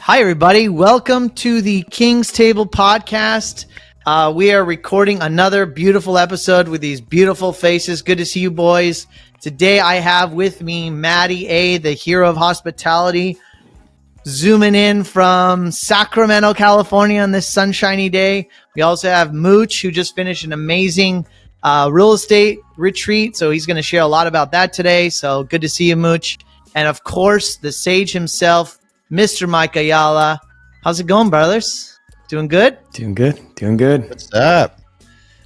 Hi, everybody. Welcome to the King's Table podcast. We are recording another beautiful episode with these beautiful faces. Good to see you, boys. Today, I have with me Maddie A., the hero of hospitality, zooming in from Sacramento, California on this sunshiny day. We also have Mooch, who just finished an amazing real estate retreat. So he's going to share a lot about that today. So good to see you, Mooch. And of course, the sage himself, Mr. Mike Ayala. How's it going, brothers? Doing good? Doing good. What's up?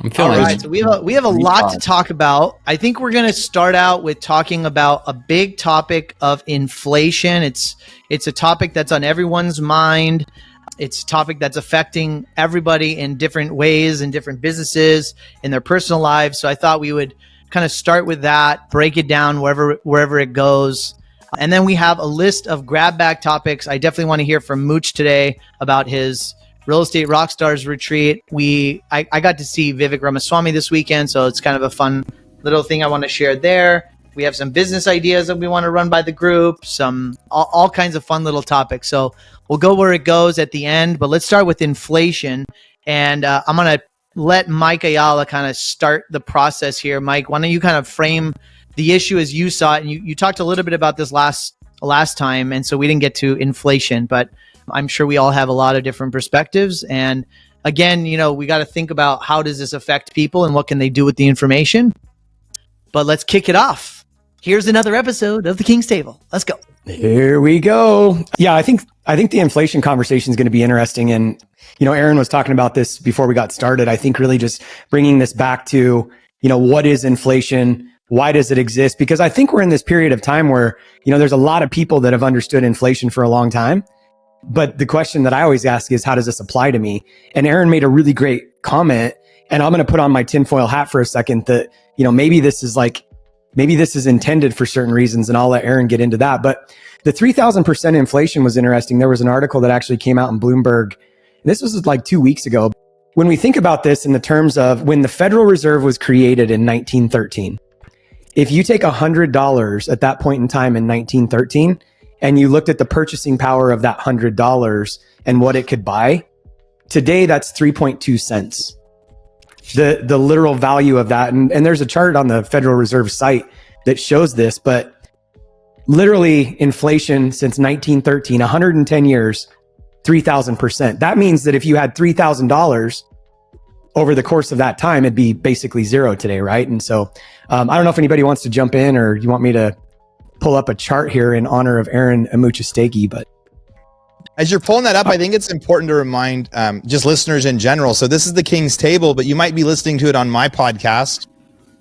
I'm feeling all right. So we have a lot to talk about. I think we're going to start out with talking about a big topic of inflation. It's a topic that's on everyone's mind. It's a topic that's affecting everybody in different ways, in different businesses, in their personal lives. So I thought we would kind of start with that, break it down wherever it goes. And then we have a list of grab bag topics. I definitely want to hear from Mooch today about his Real Estate Rockstars retreat. I got to see Vivek Ramaswamy this weekend, so it's kind of a fun little thing I want to share there. We have some business ideas that we want to run by the group, some all kinds of fun little topics. So we'll go where it goes at the end, but let's start with inflation. And I'm going to let Mike Ayala kind of start the process here. Mike, why don't you kind of frame the issue as you saw it? And you talked a little bit about this last time, and so we didn't get to inflation, but I'm sure we all have a lot of different perspectives. And again, we got to think about how does this affect people and what can they do with the information. But let's kick it off. Here's another episode of the King's Table. Let's go. Here we go. Yeah, I think the inflation conversation is going to be interesting. And, Aaron was talking about this before we got started. I think really just bringing this back to, what is inflation? Why does it exist? Because I think we're in this period of time where, there's a lot of people that have understood inflation for a long time. But the question that I always ask is, how does this apply to me? And Aaron made a really great comment, and I'm going to put on my tinfoil hat for a second that, maybe this is intended for certain reasons, and I'll let Aaron get into that. But the 3,000% inflation was interesting. There was an article that actually came out in Bloomberg, and this was like 2 weeks ago. When we think about this in the terms of when the Federal Reserve was created in 1913, if you take $100 at that point in time in 1913, and you looked at the purchasing power of that $100 and what it could buy, today that's 3.2 cents. The literal value of that. And there's a chart on the Federal Reserve site that shows this, but literally inflation since 1913, 110 years, 3,000%. That means that if you had $3,000 over the course of that time, it'd be basically zero today, right? And so I don't know if anybody wants to jump in or you want me to pull up a chart here in honor of Aaron Amuchastegui, but as you're pulling that up, I think it's important to remind just listeners in general. So this is the King's Table, but you might be listening to it on my podcast,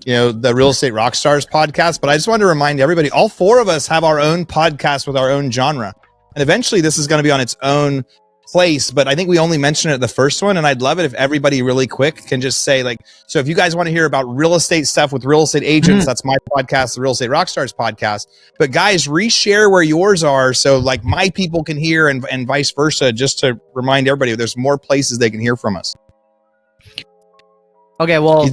the Real Estate Rockstars podcast. But I just want to remind everybody, all four of us have our own podcast with our own genre. And eventually this is going to be on its own place, but I think we only mentioned it the first one, and I'd love it if everybody really quick can just say, so if you guys want to hear about real estate stuff with real estate agents, that's my podcast, the Real Estate Rockstars podcast. But guys, reshare where yours are so my people can hear and vice versa, just to remind everybody there's more places they can hear from us. Okay, well,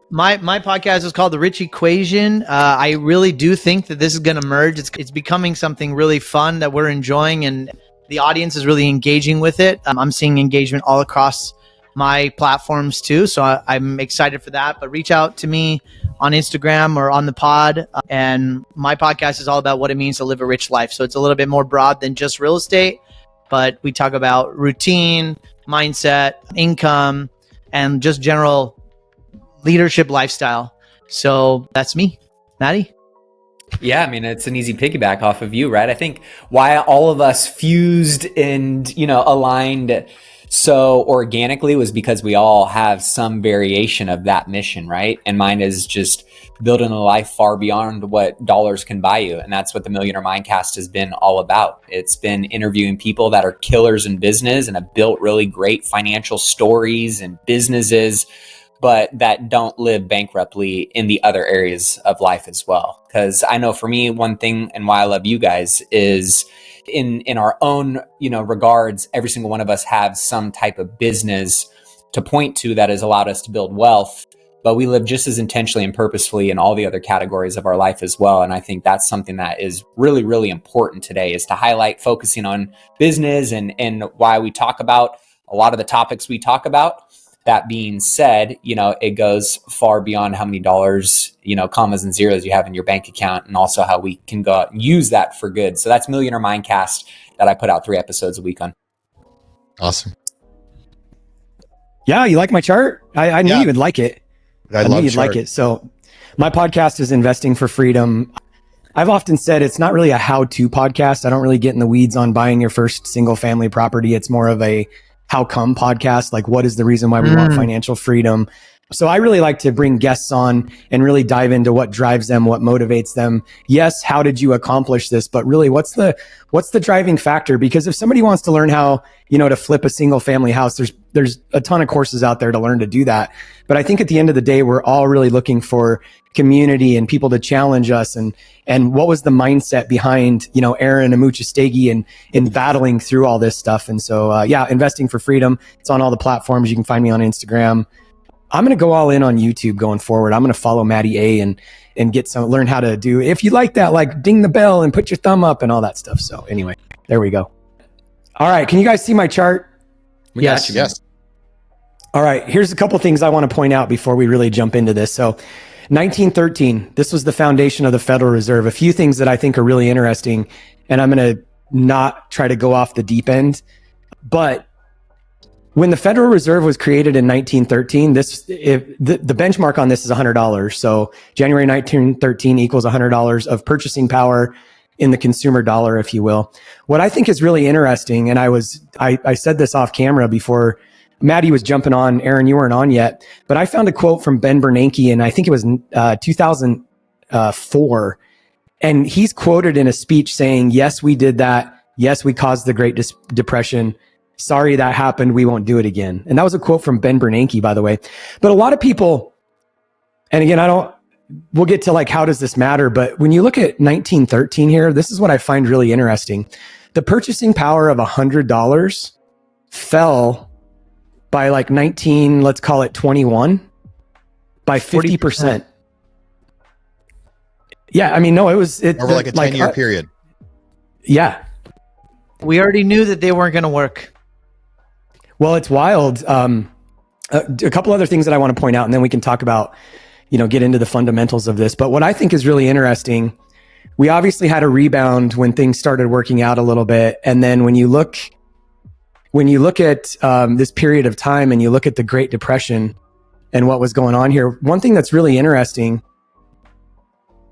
my podcast is called The Rich Equation. I really do think that this is going to merge. It's becoming something really fun that we're enjoying, and the audience is really engaging with it. I'm seeing engagement all across my platforms too. So I'm excited for that. But reach out to me on Instagram or on the pod. And my podcast is all about what it means to live a rich life. So it's a little bit more broad than just real estate. But we talk about routine, mindset, income, and just general leadership lifestyle. So that's me. Maddie? Yeah, I mean, it's an easy piggyback off of you, right? I think why all of us fused and, aligned so organically was because we all have some variation of that mission, right? And mine is just building a life far beyond what dollars can buy you. And that's what the Millionaire Mindcast has been all about. It's been interviewing people that are killers in business and have built really great financial stories and businesses, but that don't live bankruptly in the other areas of life as well. Because I know for me, one thing and why I love you guys is in our own, regards, every single one of us have some type of business to point to that has allowed us to build wealth but we live just as intentionally and purposefully in all the other categories of our life as well. And I think that's something that is really, really important today, is to highlight focusing on business and why we talk about a lot of the topics we talk about. That being said, it goes far beyond how many dollars, commas and zeros you have in your bank account, and also how we can go out and use that for good. So that's Millionaire Mindcast that I put out 3 episodes a week on. Awesome. Yeah, you like my chart? I knew you would like it. I knew you'd like it. So my podcast is Investing for Freedom. I've often said it's not really a how-to podcast. I don't really get in the weeds on buying your first single family property. It's more of a how come podcast. Like, what is the reason why we want financial freedom? So I really like to bring guests on and really dive into what drives them, what motivates them. Yes, how did you accomplish this? But really, what's the driving factor? Because if somebody wants to learn how, to flip a single family house, there's a ton of courses out there to learn to do that. But I think at the end of the day, we're all really looking for community and people to challenge us. And what was the mindset behind, Aaron Amuchastegui and battling through all this stuff. And so, Investing for Freedom. It's on all the platforms. You can find me on Instagram. I'm going to go all in on YouTube going forward. I'm going to follow Maddie A and learn how to do, if you like that, like ding the bell and put your thumb up and all that stuff. So anyway, there we go. All right. Can you guys see my chart? Yes. Yes. All right. Here's a couple things I want to point out before we really jump into this. So 1913, this was the foundation of the Federal Reserve. A few things that I think are really interesting, and I'm going to not try to go off the deep end, but when the Federal Reserve was created in 1913, the benchmark on this is $100. So January 1913 equals $100 of purchasing power in the consumer dollar, if you will. What I think is really interesting, and I said this off camera before Maddie was jumping on. Aaron, you weren't on yet, but I found a quote from Ben Bernanke, and I think it was 2004. And he's quoted in a speech saying, yes, we did that. Yes, we caused the Great Depression. Sorry that happened. We won't do it again. And that was a quote from Ben Bernanke, by the way. But a lot of people, and again, we'll get to like, how does this matter? But when you look at 1913 here, this is what I find really interesting. The purchasing power of $100 fell by like let's call it 21, by 50%. Yeah. I mean, no, it was over like a 10-year period. Yeah. We already knew that they weren't going to work. Well, it's wild. A couple other things that I want to point out, and then we can talk about, get into the fundamentals of this. But what I think is really interesting, we obviously had a rebound when things started working out a little bit. And then when you look at this period of time and you look at the Great Depression and what was going on here, one thing that's really interesting,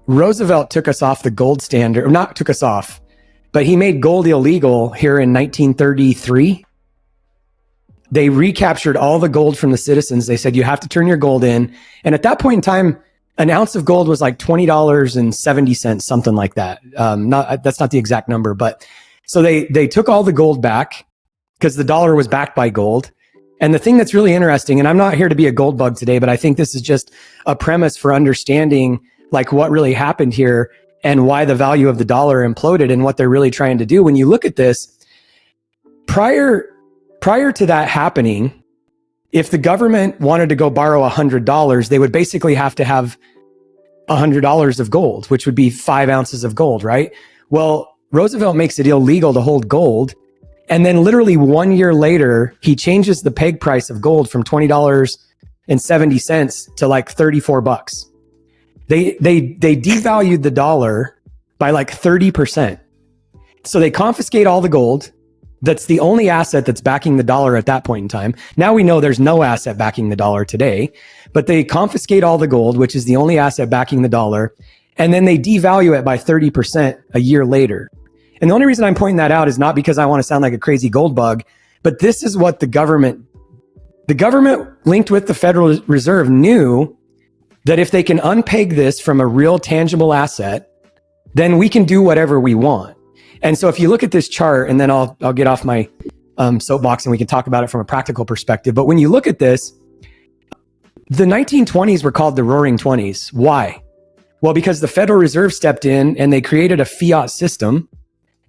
Roosevelt took us off the gold standard, or not took us off, but he made gold illegal here in 1933. They recaptured all the gold from the citizens. They said, you have to turn your gold in. And at that point in time, an ounce of gold was like $20.70, something like that. That's not the exact number, but so they took all the gold back because the dollar was backed by gold. And the thing that's really interesting, and I'm not here to be a gold bug today, but I think this is just a premise for understanding like what really happened here and why the value of the dollar imploded and what they're really trying to do. When you look at this, prior to that happening, if the government wanted to go borrow $100, they would basically have to have $100 of gold, which would be 5 ounces of gold, right? Well, Roosevelt makes it illegal to hold gold. And then literally 1 year later, he changes the peg price of gold from $20.70 to like $34. They devalued the dollar by like 30%. So they confiscate all the gold. That's the only asset that's backing the dollar at that point in time. Now we know there's no asset backing the dollar today, but they confiscate all the gold, which is the only asset backing the dollar. And then they devalue it by 30% a year later. And the only reason I'm pointing that out is not because I want to sound like a crazy gold bug, but this is what the government linked with the Federal Reserve knew, that if they can unpeg this from a real tangible asset, then we can do whatever we want. And so if you look at this chart, and then I'll get off my soapbox and we can talk about it from a practical perspective. But when you look at this, the 1920s were called the Roaring 20s. Why? Well, because the Federal Reserve stepped in and they created a fiat system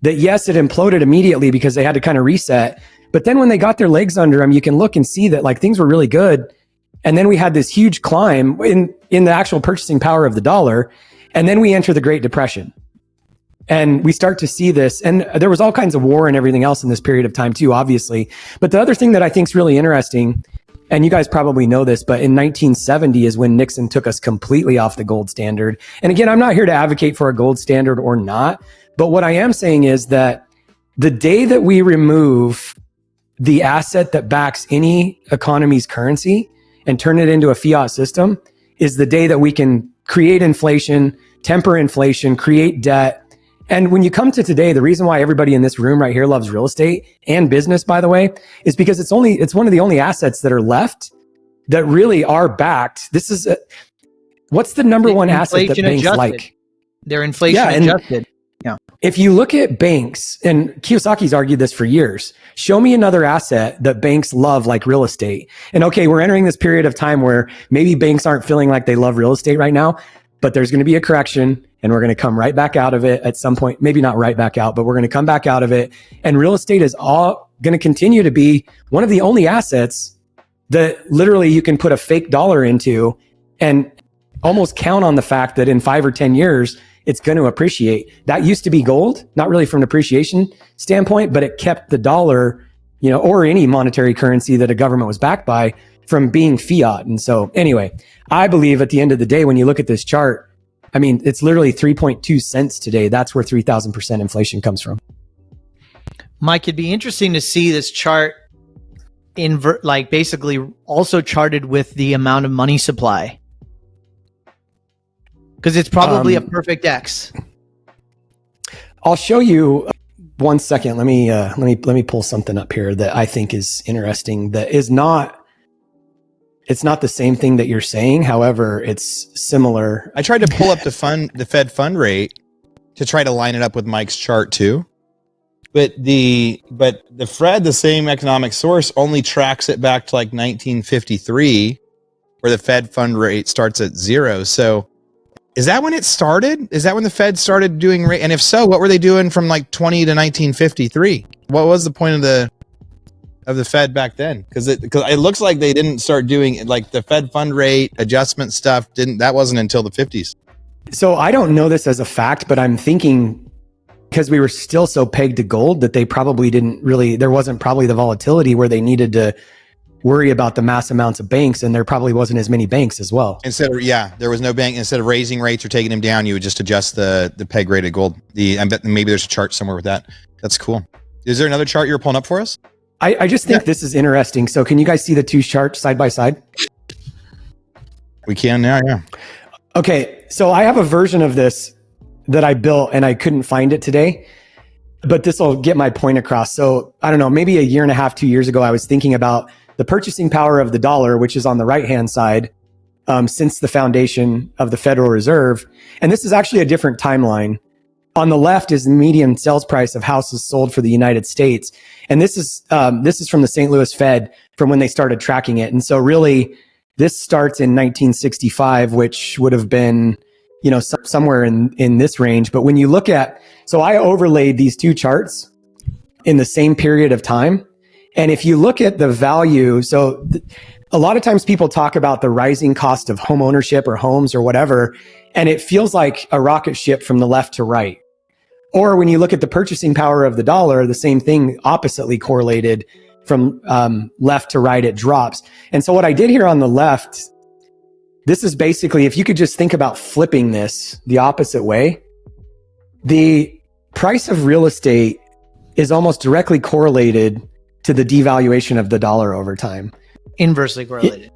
that, yes, it imploded immediately because they had to kind of reset. But then when they got their legs under them, you can look and see that like things were really good. And then we had this huge climb in the actual purchasing power of the dollar. And then we enter the Great Depression. And we start to see this. And there was all kinds of war and everything else in this period of time too, obviously. But the other thing that I think is really interesting, and you guys probably know this, but in 1970 is when Nixon took us completely off the gold standard. And again, I'm not here to advocate for a gold standard or not. But what I am saying is that the day that we remove the asset that backs any economy's currency and turn it into a fiat system is the day that we can create inflation, temper inflation, create debt. And when you come to today, the reason why everybody in this room right here loves real estate and business, by the way, is because it's one of the only assets that are left that really are backed. What's the number one asset that banks like? They're inflation adjusted. Yeah. If you look at banks, and Kiyosaki's argued this for years, show me another asset that banks love like real estate. And okay, we're entering this period of time where maybe banks aren't feeling like they love real estate right now, but there's going to be a correction and we're going to come right back out of it at some point. Maybe not right back out, but we're going to come back out of it. And real estate is all going to continue to be one of the only assets that literally you can put a fake dollar into and almost count on the fact that in 5 or 10 years, it's going to appreciate. That used to be gold, not really from an appreciation standpoint, but it kept the dollar, or any monetary currency that a government was backed by from being fiat. And so anyway, I believe at the end of the day, when you look at this chart, I mean, it's literally 3.2 cents today. That's where 3,000% inflation comes from. Mike, it'd be interesting to see this chart basically also charted with the amount of money supply. Because it's probably a perfect X. I'll show you 1 second. Let me pull something up here that I think is interesting. That is not. It's not the same thing that you're saying. However, it's similar. I tried to pull up the Fed fund rate to try to line it up with Mike's chart too. But the Fed, the same economic source, only tracks it back to like 1953, where the Fed fund rate starts at 0. So is that when it started? Is that when the Fed started doing rate? And if so, what were they doing from like 20 to 1953? What was the point of the Fed back then? Because it looks like they didn't start doing like the Fed fund rate adjustment stuff. That wasn't until the 50s. So I don't know this as a fact, but I'm thinking because we were still so pegged to gold that they probably there wasn't probably the volatility where they needed to worry about the mass amounts of banks, and there probably wasn't as many banks as well. There was no bank. Instead of raising rates or taking them down, you would just adjust the peg rate of gold. I bet maybe there's a chart somewhere with that. That's cool. Is there another chart you're pulling up for us? I just think this is interesting. So can you guys see the two charts side by side? We can now, yeah. Okay, so I have a version of this that I built and I couldn't find it today, but this will get my point across. So I don't know, maybe a year and a half, 2 years ago, I was thinking about the purchasing power of the dollar, which is on the right-hand side, since the foundation of the Federal Reserve. And this is actually a different timeline. On the left is the median sales price of houses sold for the United States. And this is from the St. Louis Fed from when they started tracking it. And so really, this starts in 1965, which would have been, somewhere in this range. But when you look at, so I overlaid these two charts in the same period of time. And if you look at the value, a lot of times people talk about the rising cost of home ownership or homes or whatever, and it feels like a rocket ship from the left to right. Or when you look at the purchasing power of the dollar, the same thing oppositely correlated from left to right, it drops. And so what I did here on the left, this is basically, if you could just think about flipping this the opposite way, the price of real estate is almost directly correlated to the devaluation of the dollar over time. Inversely correlated.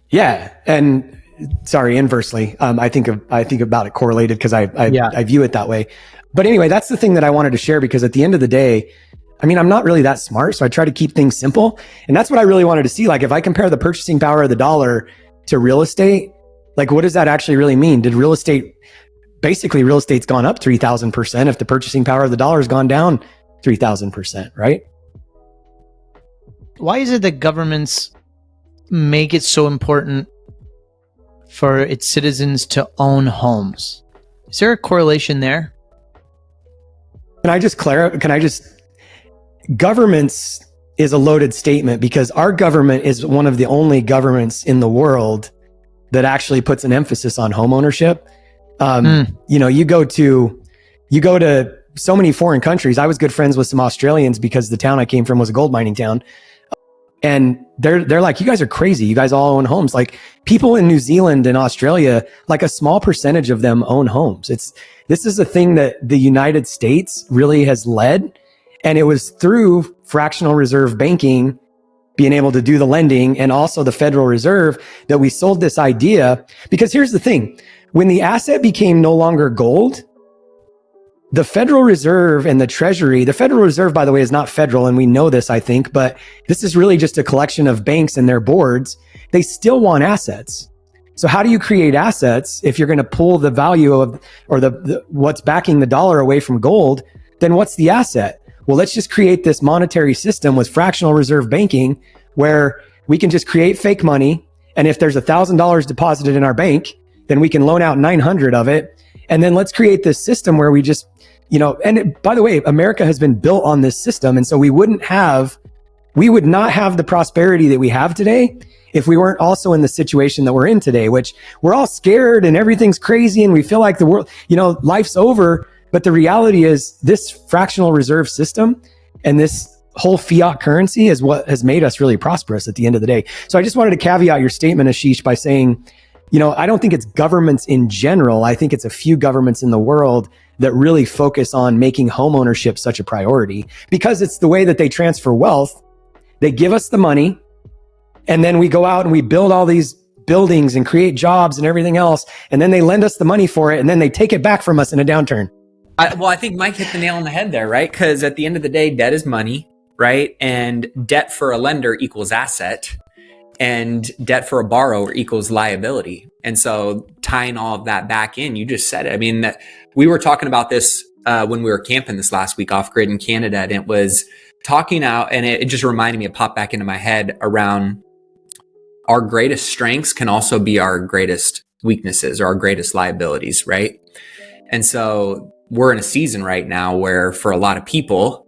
Yeah. And sorry, inversely. I think about it correlated because I view it that way. But anyway, that's the thing that I wanted to share, because at the end of the day, I mean, I'm not really that smart, so I try to keep things simple. And that's what I really wanted to see. Like, if I compare the purchasing power of the dollar to real estate, like, what does that actually really mean? Real estate's gone up 3,000% if the purchasing power of the dollar has gone down 3,000%, right? Why is it that governments make it so important for its citizens to own homes? Is there a correlation there? Can I just clarify? Governments is a loaded statement, because our government is one of the only governments in the world that actually puts an emphasis on home ownership. You know, you go to so many foreign countries. I was good friends with some Australians because the town I came from was a gold mining town. And they're like, you guys are crazy. You guys all own homes. Like, people in New Zealand and Australia, like a small percentage of them own homes. This is a thing that the United States really has led. And it was through fractional reserve banking, being able to do the lending, and also the Federal Reserve, that we sold this idea. Because here's the thing, when the asset became no longer gold, the Federal Reserve and the Treasury, the Federal Reserve, by the way, is not federal, and we know this, I think, but this is really just a collection of banks and their boards. They still want assets. So how do you create assets if you're going to pull the value of, or the what's backing the dollar away from gold? Then what's the asset? Well, let's just create this monetary system with fractional reserve banking where we can just create fake money. And if there's $1,000 deposited in our bank, then we can loan out 900 of it. And then let's create this system where we just, you know, by the way, America has been built on this system. And so we would not have the prosperity that we have today if we weren't also in the situation that we're in today, which we're all scared and everything's crazy and we feel like the world, you know, life's over. But the reality is, this fractional reserve system and this whole fiat currency is what has made us really prosperous at the end of the day. So I just wanted to caveat your statement, Ashish, by saying, you know, I don't think it's governments in general. I think it's a few governments in the world that really focus on making home ownership such a priority, because it's the way that they transfer wealth. They give us the money, and then we go out and we build all these buildings and create jobs and everything else. And then they lend us the money for it, and then they take it back from us in a downturn. I think Mike hit the nail on the head there, right? Because at the end of the day, debt is money, right? And debt for a lender equals asset, and debt for a borrower equals liability. And so tying all of that back in, you just said it. I mean, we were talking about this when we were camping this last week off grid in Canada, and it was talking out, and it just reminded me, it popped back into my head around our greatest strengths can also be our greatest weaknesses or our greatest liabilities, right? And so we're in a season right now where for a lot of people,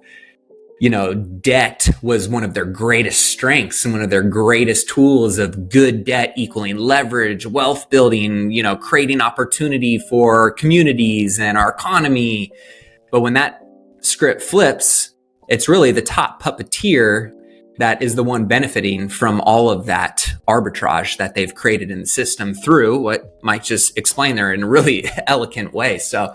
you know, debt was one of their greatest strengths and one of their greatest tools of good debt equaling leverage, wealth building, you know, creating opportunity for communities and our economy. But when that script flips, it's really the top puppeteer that is the one benefiting from all of that arbitrage that they've created in the system through what Mike just explained there in a really eloquent way. So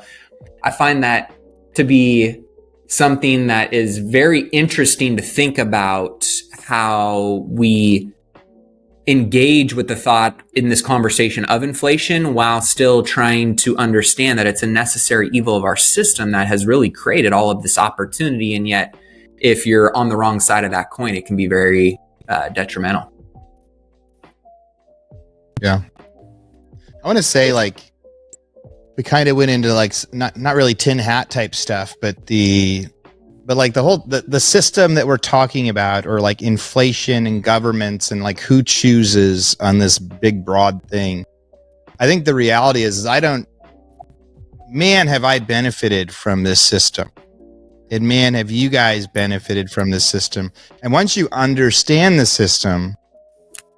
I find that to be something that is very interesting to think about, how we engage with the thought in this conversation of inflation while still trying to understand that it's a necessary evil of our system that has really created all of this opportunity. And yet, if you're on the wrong side of that coin, it can be very detrimental. Yeah. I want to say, like, we kind of went into like not really tin hat type stuff, but like the system that we're talking about, or like inflation and governments and like who chooses on this big broad thing. I think the reality is have I benefited from this system, and man, have you guys benefited from this system. And once you understand the system,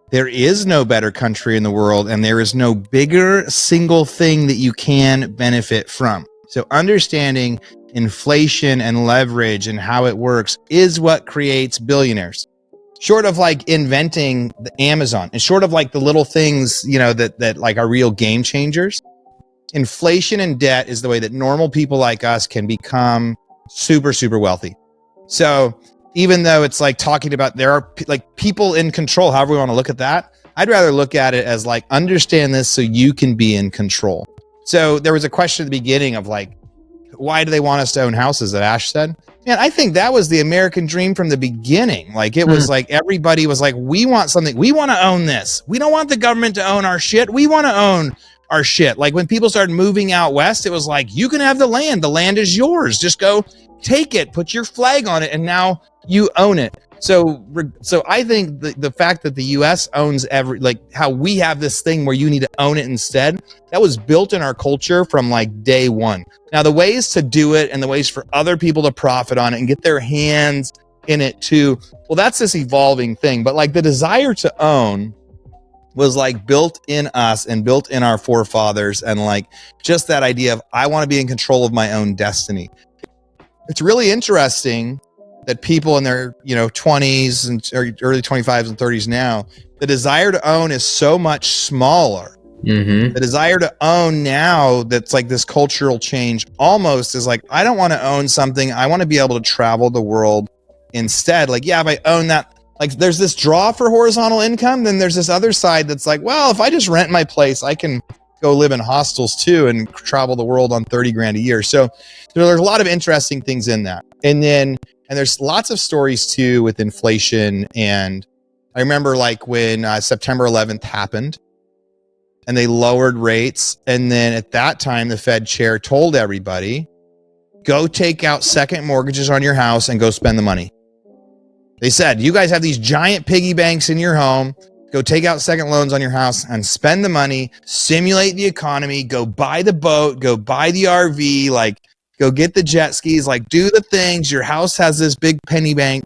there is no better country in the world, and there is no bigger single thing that you can benefit from. So understanding inflation and leverage and how it works is what creates billionaires. Short of like inventing the Amazon, and short of like the little things, you know, that like are real game changers, inflation and debt is the way that normal people like us can become super, super wealthy. So even though it's like talking about there are like people in control, however we want to look at that, I'd rather look at it as like, understand this so you can be in control. So there was a question at the beginning of like, why do they want us to own houses, that Ash said? Man, I think that was the American dream from the beginning. Like it was like, everybody was like, we want something. We want to own this. We don't want the government to own our shit. We want to own our shit. Like when people started moving out west, it was like, you can have the land. The land is yours. Just go take it, put your flag on it, and now you own it. So I think the fact that the US owns like how we have this thing where you need to own it instead, that was built in our culture from like day one. Now the ways to do it and the ways for other people to profit on it and get their hands in it too. Well, that's this evolving thing, but like the desire to own was like built in us and built in our forefathers, and like just that idea of I want to be in control of my own destiny. It's really interesting that people in their 20s and early 25s and 30s now, the desire to own is so much smaller. Mm-hmm. The desire to own now, that's like this cultural change almost, is like, I don't want to own something. I want to be able to travel the world instead. Like, yeah, if I own that, like there's this draw for horizontal income, then there's this other side that's like, well, if I just rent my place, I can go live in hostels too and travel the world on 30 grand a year. So there's a lot of interesting things in that. And there's lots of stories too with inflation. And I remember like when September 11th happened and they lowered rates. And then at that time, the Fed chair told everybody, go take out second mortgages on your house and go spend the money. They said, you guys have these giant piggy banks in your home. Go take out second loans on your house and spend the money, stimulate the economy, go buy the boat, go buy the RV, like go get the jet skis, like do the things. Your house has this big penny bank,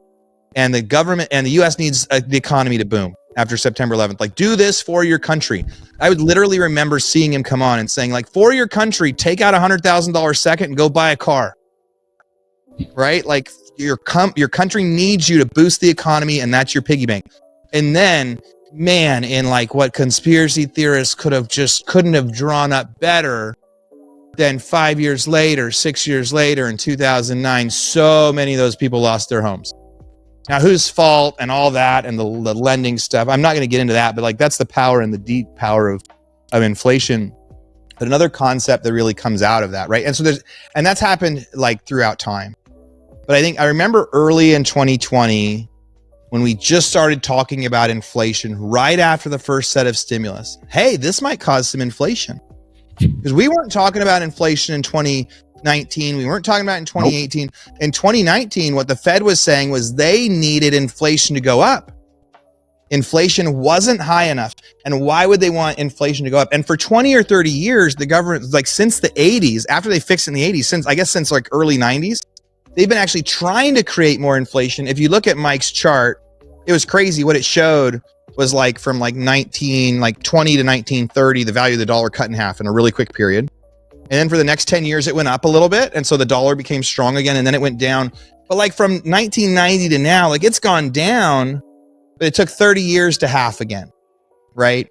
and the government and the US needs the economy to boom after September 11th. Like, do this for your country. I would literally remember seeing him come on and saying, like, for your country, take out $100,000 second and go buy a car. Right? Like your country needs you to boost the economy, and that's your piggy bank. And then, man, in like what conspiracy theorists couldn't have drawn up better than 5 years later, 6 years later, in 2009, so many of those people lost their homes. Now, whose fault and all that and the lending stuff, I'm not going to get into that, but like that's the power and the deep power of inflation. But another concept that really comes out of that, right? And so that's happened like throughout time. But I remember early in 2020, when we just started talking about inflation right after the first set of stimulus. Hey, this might cause some inflation. Because we weren't talking about inflation in 2019. We weren't talking about it in 2018. Nope. In 2019, what the Fed was saying was they needed inflation to go up. Inflation wasn't high enough. And why would they want inflation to go up? And for 20 or 30 years, the government, like since the 80s, after they fixed it in the 80s, since like early 90s, they've been actually trying to create more inflation. If you look at Mike's chart, it was crazy. What it showed was like from like 20 to 1930, the value of the dollar cut in half in a really quick period. And then for the next 10 years, it went up a little bit. And so the dollar became strong again, and then it went down. But like from 1990 to now, like it's gone down, but it took 30 years to half again, right?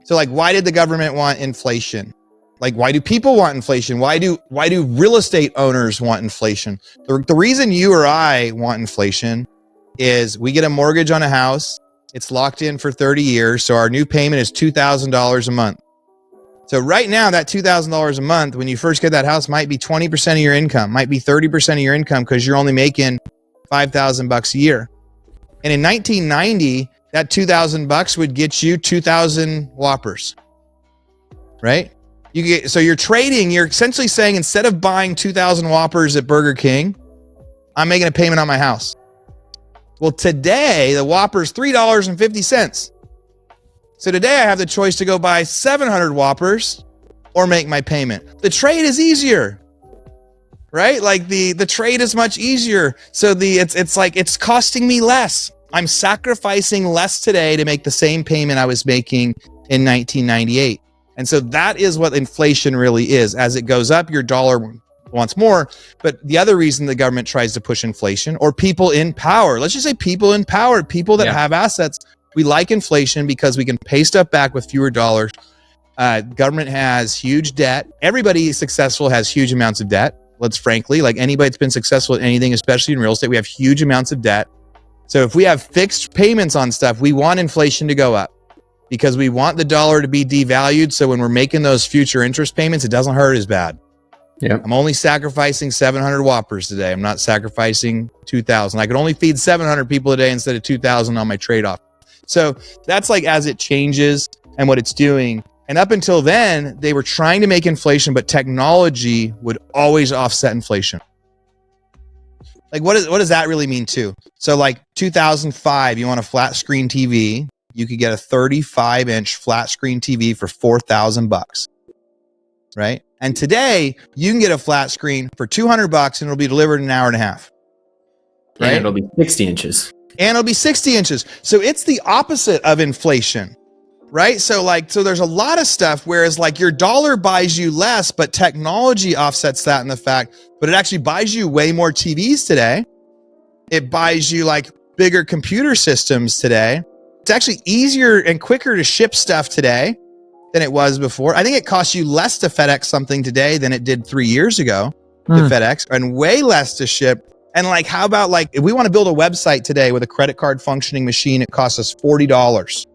So like, why did the government want inflation? Like, why do people want inflation? Why do real estate owners want inflation? The reason you or I want inflation is we get a mortgage on a house. It's locked in for 30 years. So our new payment is $2,000 a month. So right now, that $2,000 a month, when you first get that house, might be 20% of your income, might be 30% of your income, because you're only making $5,000 a year. And in 1990, that $2,000 would get you 2,000 Whoppers, right? So you're essentially saying, instead of buying 2,000 Whoppers at Burger King, I'm making a payment on my house. Well, today, the Whopper's $3.50. So today I have the choice to go buy 700 Whoppers or make my payment. The trade is easier, right? Like the trade is much easier. So it's like, it's costing me less. I'm sacrificing less today to make the same payment I was making in 1998. And so that is what inflation really is. As it goes up, your dollar wants more. But the other reason the government tries to push inflation, or people in power, let's just say people in power, people that have assets, we like inflation because we can pay stuff back with fewer dollars. Government has huge debt. Everybody successful has huge amounts of debt. Let's frankly, like anybody that's been successful at anything, especially in real estate, we have huge amounts of debt. So if we have fixed payments on stuff, we want inflation to go up because we want the dollar to be devalued. So when we're making those future interest payments, it doesn't hurt as bad. Yeah, I'm only sacrificing 700 Whoppers today. I'm not sacrificing 2,000. I could only feed 700 people a day instead of 2,000 on my trade-off. So that's like as it changes and what it's doing. And up until then, they were trying to make inflation, but technology would always offset inflation. Like what does that really mean too? So like 2005, you want a flat screen TV, you could get a 35-inch flat screen TV for $4,000, right? And today you can get a flat screen for $200 and it'll be delivered in an hour and a half. right? And it'll be 60 inches. And it'll be 60 inches. So it's the opposite of inflation, right? So there's a lot of stuff, whereas like your dollar buys you less, but technology offsets that in the fact, but it actually buys you way more TVs today. It buys you like bigger computer systems today. It's actually easier and quicker to ship stuff today than it was before. I think it costs you less to FedEx something today than it did 3 years ago to FedEx, and way less to ship. And like, how about like, if we want to build a website today with a credit card functioning machine, it costs us $40.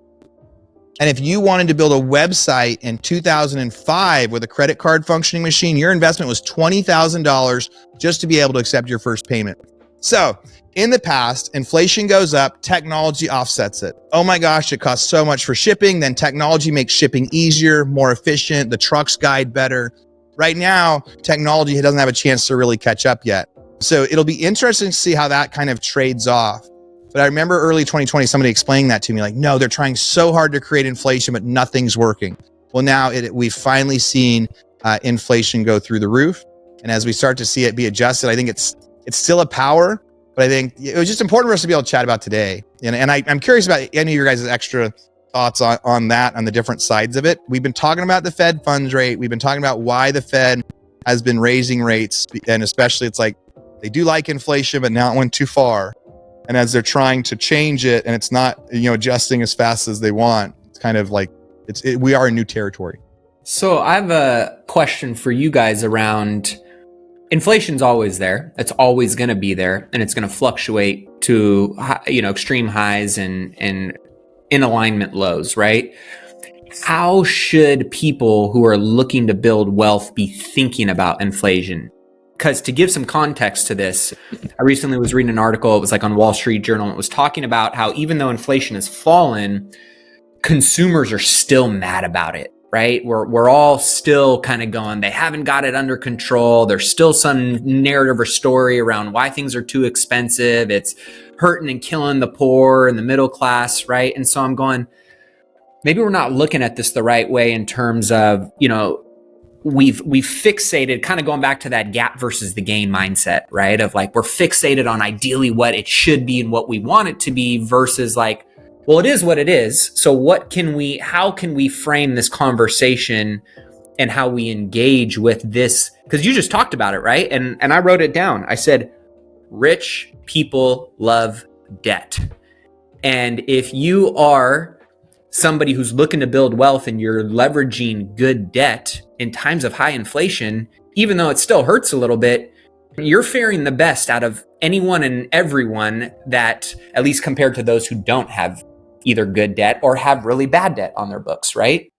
And if you wanted to build a website in 2005 with a credit card functioning machine, your investment was $20,000 just to be able to accept your first payment. So in the past, inflation goes up, technology offsets it. Oh my gosh, it costs so much for shipping. Then technology makes shipping easier, more efficient. The trucks guide better. Right now, technology doesn't have a chance to really catch up yet. So it'll be interesting to see how that kind of trades off. But I remember early 2020, somebody explaining that to me, like, no, they're trying so hard to create inflation, but nothing's working. Well, now we've finally seen inflation go through the roof. And as we start to see it be adjusted, I think it's still a power, but I think it was just important for us to be able to chat about today. And I'm curious about any of your guys' extra thoughts on that, on the different sides of it. We've been talking about the Fed funds rate. We've been talking about why the Fed has been raising rates. And especially it's like, they do like inflation, but now it went too far. And as they're trying to change it and it's not, adjusting as fast as they want, it's kind of like, we are in new territory. So I have a question for you guys around inflation's always there. It's always going to be there, and it's going to fluctuate to, extreme highs and in alignment lows, right? How should people who are looking to build wealth be thinking about inflation? Because to give some context to this, I recently was reading an article, it was like on Wall Street Journal, it was talking about how even though inflation has fallen, consumers are still mad about it, right? We're all still kind of going, they haven't got it under control. There's still some narrative or story around why things are too expensive. It's hurting and killing the poor and the middle class, right? And so I'm going, maybe we're not looking at this the right way in terms of, we've fixated, kind of going back to that gap versus the gain mindset, right? Of like, we're fixated on ideally what it should be and what we want it to be versus like, well, it is what it is. So how can we frame this conversation and how we engage with this? Because you just talked about it, right? And I wrote it down. I said, rich people love debt. And if you are somebody who's looking to build wealth and you're leveraging good debt in times of high inflation, even though it still hurts a little bit, you're faring the best out of anyone and everyone, that at least compared to those who don't have either good debt or have really bad debt on their books, right?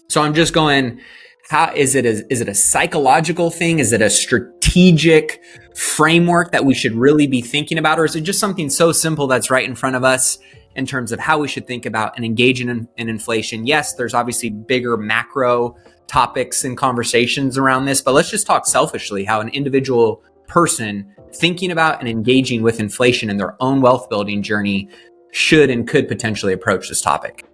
So I'm just going, how is it a psychological thing? Is it a strategic framework that we should really be thinking about? Or is it just something so simple that's right in front of us in terms of how we should think about and engage in inflation? Yes, there's obviously bigger macro topics and conversations around this, but let's just talk selfishly, how an individual person thinking about and engaging with inflation in their own wealth building journey should and could potentially approach this topic.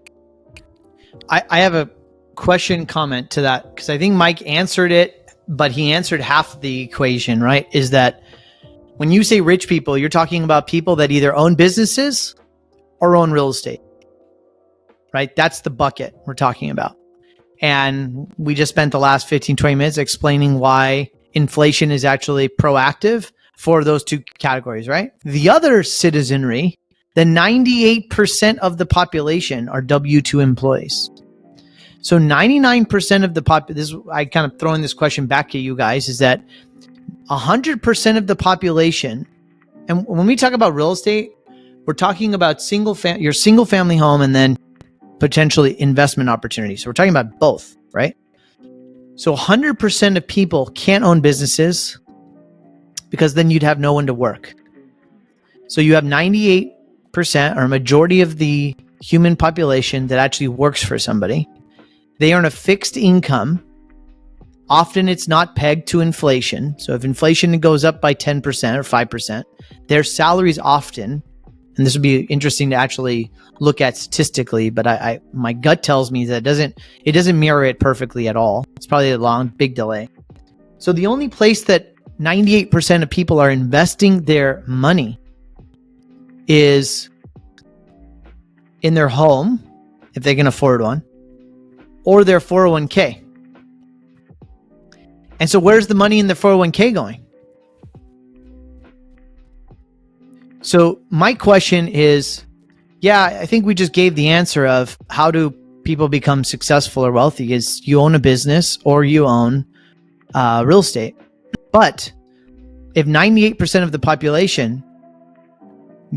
I have a question comment to that, because I think Mike answered it, but he answered half the equation, right? Is that when you say rich people, you're talking about people that either own businesses or own real estate, right? That's the bucket we're talking about. And we just spent the last 15, 20 minutes explaining why inflation is actually proactive for those two categories, right? The other citizenry, the 98% of the population are W-2 employees. So 99% of the I kind of throwing this question back to you guys, is that 100% of the population, and when we talk about real estate, we're talking about your single family home and then potentially investment opportunities. So we're talking about both, right? So 100% of people can't own businesses because then you'd have no one to work. So you have 98% or a majority of the human population that actually works for somebody. They earn a fixed income. Often it's not pegged to inflation. So if inflation goes up by 10% or 5%, their salaries often, and this would be interesting to actually look at statistically, but my gut tells me that it doesn't mirror it perfectly at all. It's probably a big delay. So the only place that 98% of people are investing their money is in their home, if they can afford one, or their 401k. And so where's the money in the 401k going? So my question is, yeah, I think we just gave the answer of how do people become successful or wealthy is you own a business or you own real estate. But if 98% of the population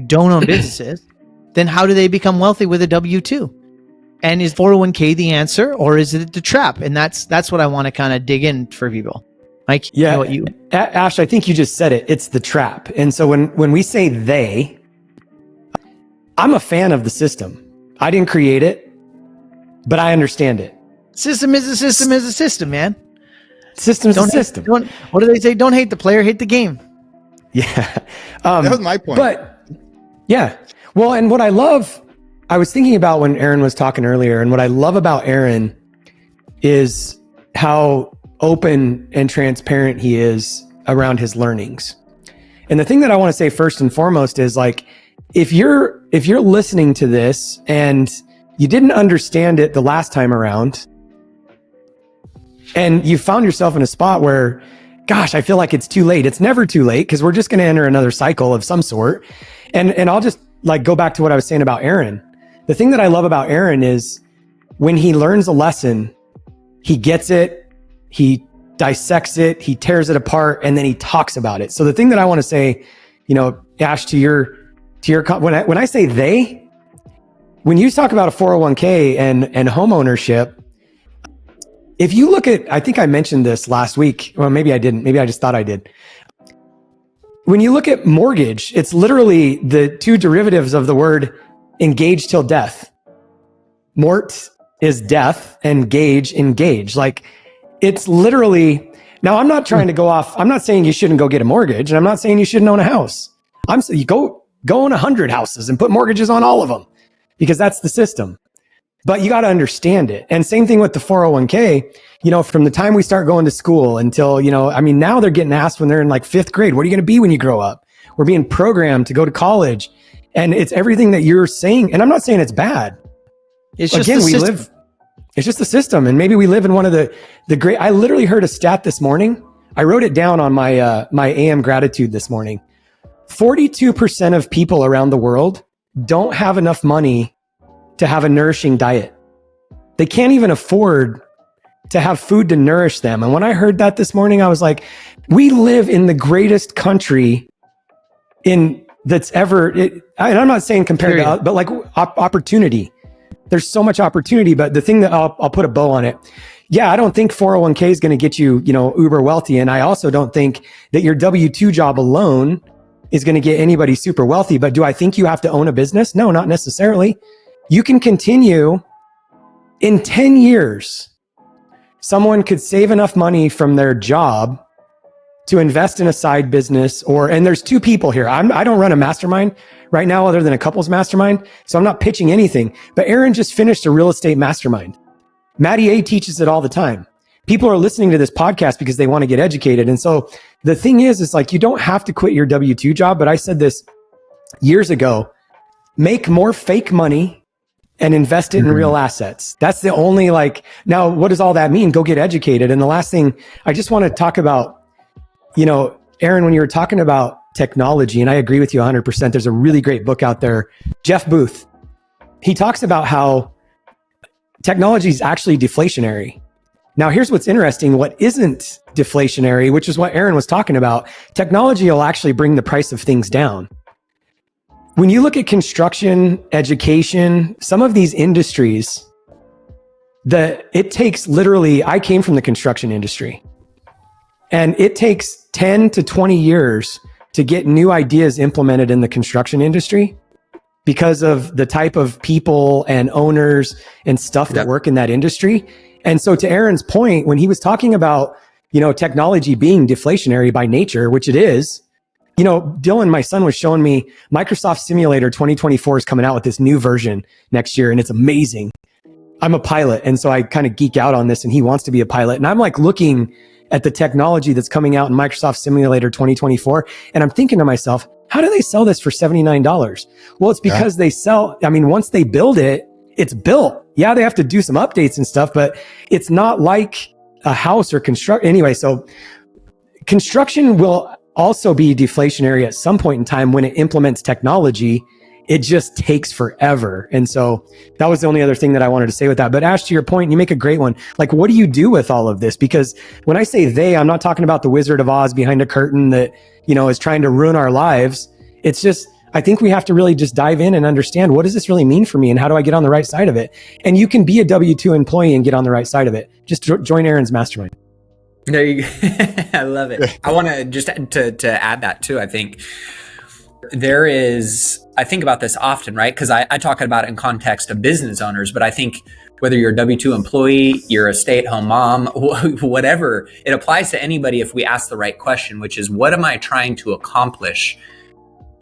don't own businesses, then how do they become wealthy with a W-2? And is 401k the answer, or is it the trap? And that's what I want to kind of dig in for people. Mike, yeah, Ash, I think you just said it. It's the trap. And so when we say they, I'm a fan of the system. I didn't create it, but I understand it. System is a system is a system, man. System's a system. What do they say? Don't hate the player, hate the game. Yeah. That was my point. But yeah. Well, and what I was thinking about when Aaron was talking earlier, and what I love about Aaron is how open and transparent he is around his learnings. And the thing that I want to say first and foremost is, like, if you're listening to this and you didn't understand it the last time around, and you found yourself in a spot where, gosh, I feel like it's too late. It's never too late, because we're just going to enter another cycle of some sort. And I'll just go back to what I was saying about Aaron. The thing that I love about Aaron is when he learns a lesson, he gets it, he dissects it, he tears it apart, and then he talks about it. So the thing that I want to say, Ash, to your when I say they, when you talk about a 401k and home ownership, if you look at, I think I mentioned this last week. Well, maybe I didn't. Maybe I just thought I did. When you look at mortgage, it's literally the two derivatives of the word engage till death. Mort is death, and engage. Like, it's literally, now I'm not trying to go off. I'm not saying you shouldn't go get a mortgage, and I'm not saying you shouldn't own a house. I'm saying you go own 100 houses and put mortgages on all of them, because that's the system. But you got to understand it. And same thing with the 401k, from the time we start going to school until, now they're getting asked when they're in like 5th grade, what are you going to be when you grow up? We're being programmed to go to college. And it's everything that you're saying. And I'm not saying it's bad. It's just it's just the system. And maybe we live in one of the great, I literally heard a stat this morning. I wrote it down on my AM gratitude this morning. 42% of people around the world don't have enough money to have a nourishing diet. They can't even afford to have food to nourish them. And when I heard that this morning, I was like, we live in the greatest country that's ever, and I'm not saying compared to, but like opportunity. There's so much opportunity, but the thing that I'll put a bow on it. Yeah, I don't think 401k is going to get you, uber wealthy. And I also don't think that your W-2 job alone is going to get anybody super wealthy. But do I think you have to own a business? No, not necessarily. You can continue in 10 years. Someone could save enough money from their job to invest in a side business, and there's two people here. I don't run a mastermind right now other than a couples mastermind. So I'm not pitching anything, but Aaron just finished a real estate mastermind. Matty A teaches it all the time. People are listening to this podcast because they want to get educated. And so the thing is like, you don't have to quit your W-2 job. But I said this years ago, make more fake money and invest it in real assets. That's the only now what does all that mean? Go get educated. And the last thing I just want to talk about, Aaron, when you were talking about technology, and I agree with you 100%, there's a really great book out there, Jeff Booth. He talks about how technology is actually deflationary. Now, here's what's interesting. What isn't deflationary, which is what Aaron was talking about, technology will actually bring the price of things down. When you look at construction, education, some of these industries, it takes literally, I came from the construction industry, and it takes 10 to 20 years to get new ideas implemented in the construction industry because of the type of people and owners and stuff that work in that industry. And so to Aaron's point, when he was talking about, technology being deflationary by nature, which it is, Dylan, my son, was showing me Microsoft Simulator 2024 is coming out with this new version next year, and it's amazing. I'm a pilot, and so I kind of geek out on this, and he wants to be a pilot. And I'm like looking at the technology that's coming out in Microsoft Simulator 2024, and I'm thinking to myself, how do they sell this for $79? Well, it's because they sell, I mean, once they build it, it's built. Yeah, they have to do some updates and stuff, but it's not like a house or construct. Anyway, so construction will also be deflationary at some point in time when it implements technology. It just takes forever. And so that was the only other thing that I wanted to say with that. But Ash, to your point, you make a great one. Like, what do you do with all of this? Because when I say they, I'm not talking about the Wizard of Oz behind a curtain that, you know, is trying to ruin our lives. It's just, I think we have to really just dive in and understand, what does this really mean for me and how do I get on the right side of it? And you can be a W-2 employee and get on the right side of it. Just join Aaron's mastermind. There you go. I love it. I want to just to add that too. I think there is, I think about this often, right? Because I talk about it in context of business owners, but I think whether you're a W-2 employee, you're a stay-at-home mom, whatever, it applies to anybody if we ask the right question, which is, what am I trying to accomplish?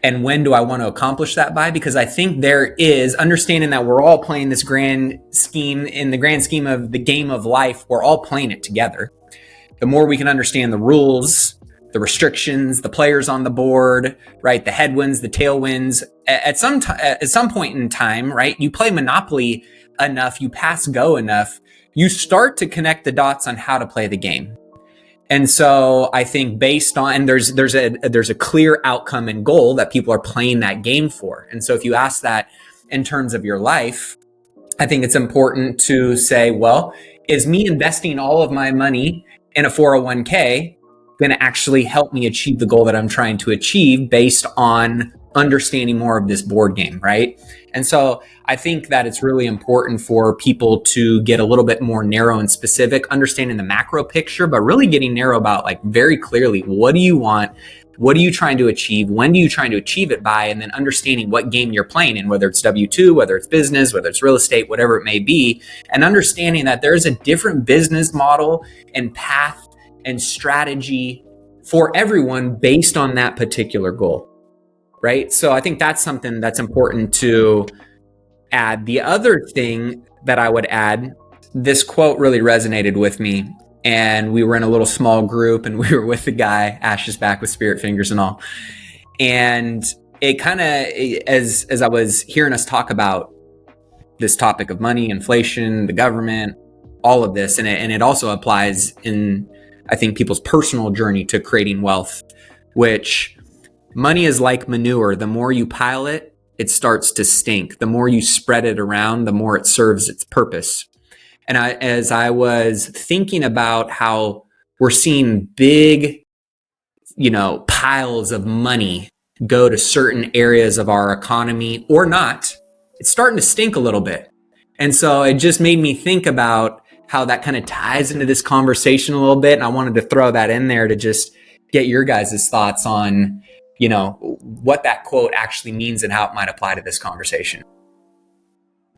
And when do I want to accomplish that by? Because I think there is understanding that we're all playing this grand scheme, in the grand scheme of the game of life, we're all playing it together. The more we can understand the rules, the restrictions, the players on the board, right? The headwinds, the tailwinds. At some point in time, right? You play Monopoly enough, you pass go enough, you start to connect the dots on how to play the game. And so I think based on, there's a clear outcome and goal that people are playing that game for. And so if you ask that in terms of your life, I think it's important to say, well, is me investing all of my money in a 401k going to actually help me achieve the goal that I'm trying to achieve based on understanding more of this board game, right? And so I think that it's really important for people to get a little bit more narrow and specific, understanding the macro picture, but really getting narrow about, like, very clearly, what do you want? What are you trying to achieve? When are you trying to achieve it by? And then understanding what game you're playing in, whether it's W-2, whether it's business, whether it's real estate, whatever it may be, and understanding that there's a different business model and path and strategy for everyone based on that particular goal, right? So I think that's something that's important to add. The other thing that I would add, this quote really resonated with me, and we were in a little small group and we were with the guy, Ash is back with spirit fingers and all. And it kind of, as I was hearing us talk about this topic of money, inflation, the government, all of this, and it also applies in, I think, people's personal journey to creating wealth, which money is like manure. The more you pile it, it starts to stink. The more you spread it around, the more it serves its purpose. And as I was thinking about how we're seeing big, piles of money go to certain areas of our economy or not, it's starting to stink a little bit. And so it just made me think about how that kind of ties into this conversation a little bit. And I wanted to throw that in there to just get your guys' thoughts on, what that quote actually means and how it might apply to this conversation.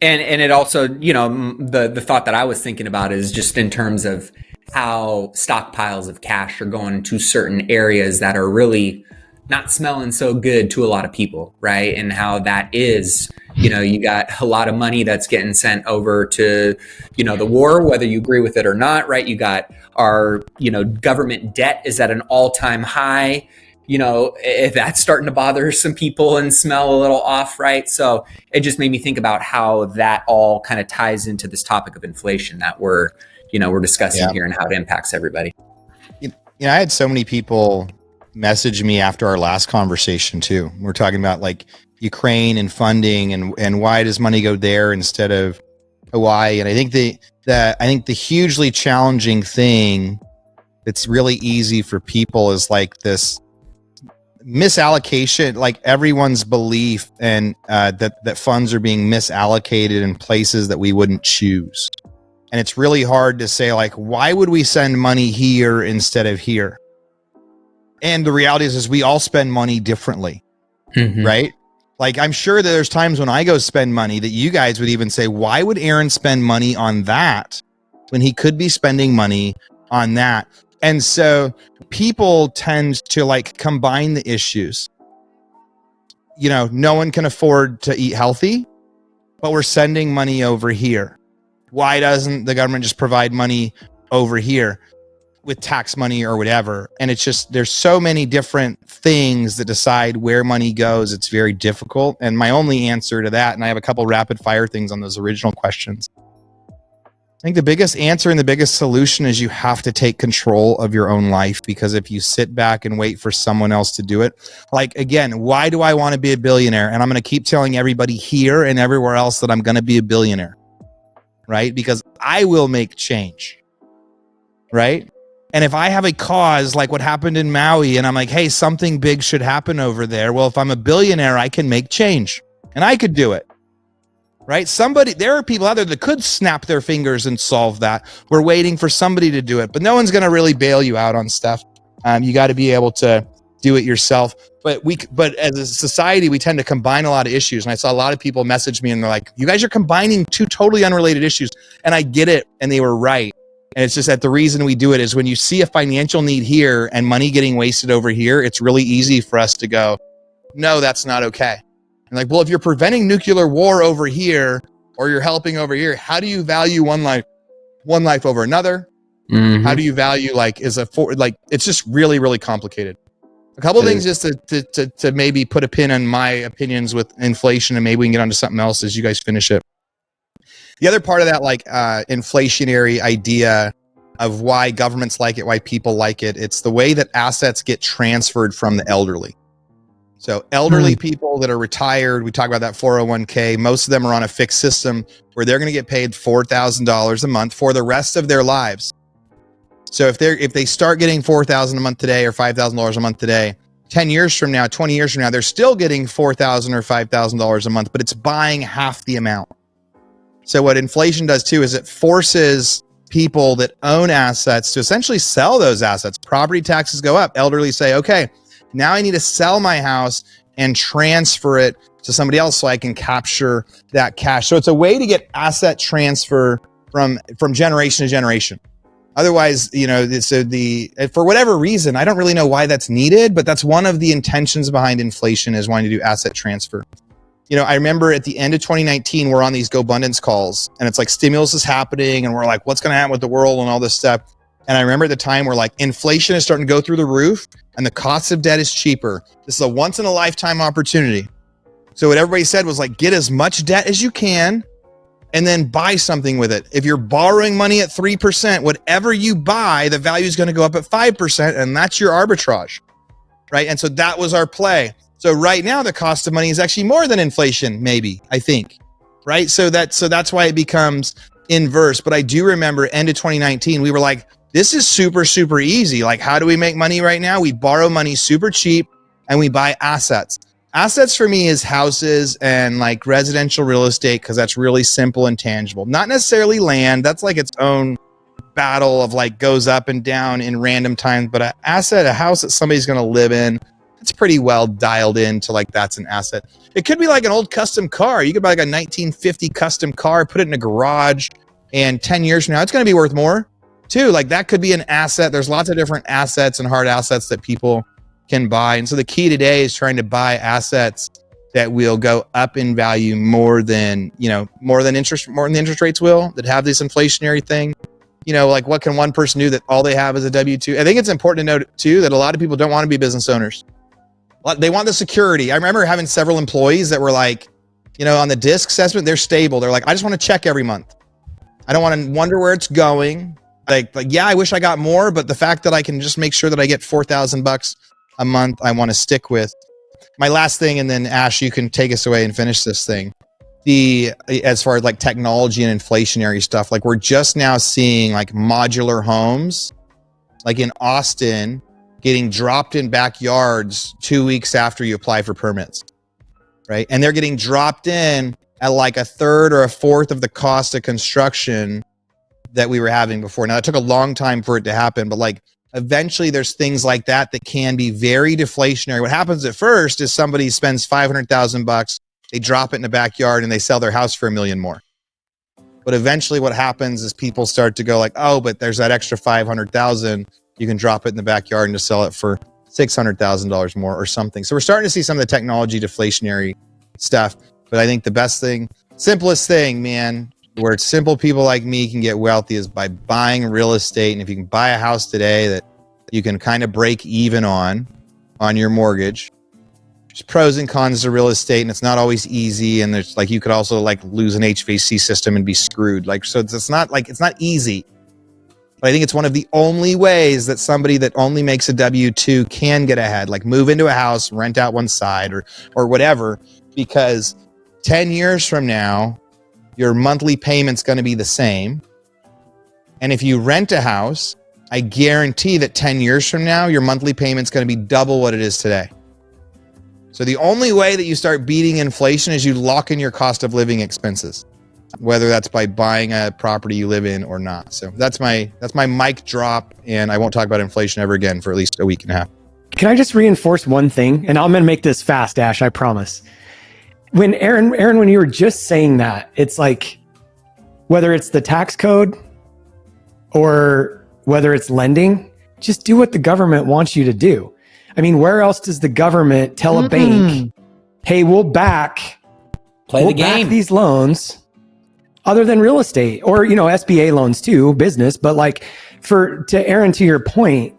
And it also, the thought that I was thinking about is just in terms of how stockpiles of cash are going to certain areas that are really not smelling so good to a lot of people, right? And how that is, you got a lot of money that's getting sent over to, the war, whether you agree with it or not, right? You got our, government debt is at an all-time high. If that's starting to bother some people and smell a little off, right? So it just made me think about how that all kind of ties into this topic of inflation that we're discussing here and how it impacts everybody. I had so many people message me after our last conversation too. We're talking about like Ukraine and funding and why does money go there instead of Hawaii? And I think the hugely challenging thing that's really easy for people is like this misallocation, like everyone's belief and that funds are being misallocated in places that we wouldn't choose. And it's really hard to say, like, why would we send money here instead of here? And the reality is we all spend money differently, right? Like, I'm sure that there's times when I go spend money that you guys would even say, why would Aaron spend money on that when he could be spending money on that? And so people tend to like combine the issues. No one can afford to eat healthy, but we're sending money over here. Why doesn't the government just provide money over here? with tax money or whatever. And it's just, there's so many different things that decide where money goes. It's very difficult. And my only answer to that, and I have a couple rapid fire things on those original questions. I think the biggest answer and the biggest solution is you have to take control of your own life, because if you sit back and wait for someone else to do it, like, again, why do I want to be a billionaire? And I'm going to keep telling everybody here and everywhere else that I'm going to be a billionaire, right? Because I will make change, right? And if I have a cause like what happened in Maui and I'm like, hey, something big should happen over there. Well, if I'm a billionaire, I can make change and I could do it, right? There are people out there that could snap their fingers and solve that. We're waiting for somebody to do it, but no one's going to really bail you out on stuff. You got to be able to do it yourself. But as a society, we tend to combine a lot of issues. And I saw a lot of people message me and they're like, you guys are combining two totally unrelated issues. And I get it. And they were right. And it's just that the reason we do it is when you see a financial need here and money getting wasted over here, it's really easy for us to go, no, that's not okay. And like, well, if you're preventing nuclear war over here or you're helping over here, how do you value one life over another? Mm-hmm. How do you value it's just really, really complicated. A couple of things just to maybe put a pin on my opinions with inflation, and maybe we can get onto something else as you guys finish it. The other part of that, inflationary idea of why governments like it, why people like it, it's the way that assets get transferred from the elderly. So elderly people that are retired, we talk about that 401k, most of them are on a fixed system where they're going to get paid $4,000 a month for the rest of their lives. So if they start getting $4,000 a month today or $5,000 a month today, 10 years from now, 20 years from now, they're still getting $4,000 or $5,000 a month, but it's buying half the amount. So what inflation does too is it forces people that own assets to essentially sell those assets. Property taxes go up. Elderly say, okay, now I need to sell my house and transfer it to somebody else so I can capture that cash. So it's a way to get asset transfer from generation to generation. Otherwise, for whatever reason, I don't really know why that's needed, but that's one of the intentions behind inflation, is wanting to do asset transfer. I remember at the end of 2019, we're on these GoBundance calls and it's like stimulus is happening and we're like, what's going to happen with the world and all this stuff. And I remember at the time we're like, inflation is starting to go through the roof and the cost of debt is cheaper. This is a once in a lifetime opportunity. So what everybody said was like, get as much debt as you can and then buy something with it. If you're borrowing money at 3%, whatever you buy, the value is going to go up at 5%, and that's your arbitrage, right? And so that was our play. So right now, the cost of money is actually more than inflation, maybe, I think, right? So that's why it becomes inverse. But I do remember end of 2019, we were like, this is super, super easy. Like, how do we make money right now? We borrow money super cheap and we buy assets. Assets for me is houses and like residential real estate, because that's really simple and tangible. Not necessarily land. That's like its own battle of like goes up and down in random times. But a house that somebody's going to live in, it's pretty well dialed into like that's an asset. It could be like an old custom car. You could buy like a 1950 custom car, put it in a garage, and 10 years from now, it's going to be worth more too. Like that could be an asset. There's lots of different assets and hard assets that people can buy. And so the key today is trying to buy assets that will go up in value more than interest rates will, that have this inflationary thing. Like what can one person do that all they have is a W-2? I think it's important to note too that a lot of people don't want to be business owners. They want the security. I remember having several employees that were like, on the DISC assessment, they're stable. They're like, I just want to check every month. I don't want to wonder where it's going. Like, yeah, I wish I got more, but the fact that I can just make sure that I get $4,000 a month, I want to stick with. My last thing, and then Ash, you can take us away and finish this thing. As far as like technology and inflationary stuff, like we're just now seeing like modular homes, like in Austin, getting dropped in backyards 2 weeks after you apply for permits, right? And they're getting dropped in at like a third or a fourth of the cost of construction that we were having before. Now, it took a long time for it to happen, but like eventually there's things like that can be very deflationary. What happens at first is somebody spends $500,000, they drop it in the backyard and they sell their house for $1 million more. But eventually what happens is people start to go like, oh, but there's that extra 500,000. You can drop it in the backyard and just sell it for $600,000 more or something. So we're starting to see some of the technology deflationary stuff. But I think the best thing, simplest thing, man, where simple people like me can get wealthy is by buying real estate. And if you can buy a house today that you can kind of break even on your mortgage, there's pros and cons to real estate, and it's not always easy. And there's like, you could also like lose an HVAC system and be screwed. Like, so it's not easy. But I think it's one of the only ways that somebody that only makes a W-2 can get ahead, like move into a house, rent out one side or whatever, because 10 years from now, your monthly payment's going to be the same. And if you rent a house, I guarantee that 10 years from now, your monthly payment's going to be double what it is today. So the only way that you start beating inflation is you lock in your cost of living expenses, whether that's by buying a property you live in or not. So that's my mic drop, and I won't talk about inflation ever again for at least a week and a half. Can I just reinforce one thing? And I'm going to make this fast, Ash, I promise. When Aaron, when you were just saying that, it's like, whether it's the tax code or whether it's lending, just do what the government wants you to do. I mean, where else does the government tell a bank, hey, we'll back these loans, other than real estate or, SBA loans too, business. But like to Aaron, to your point,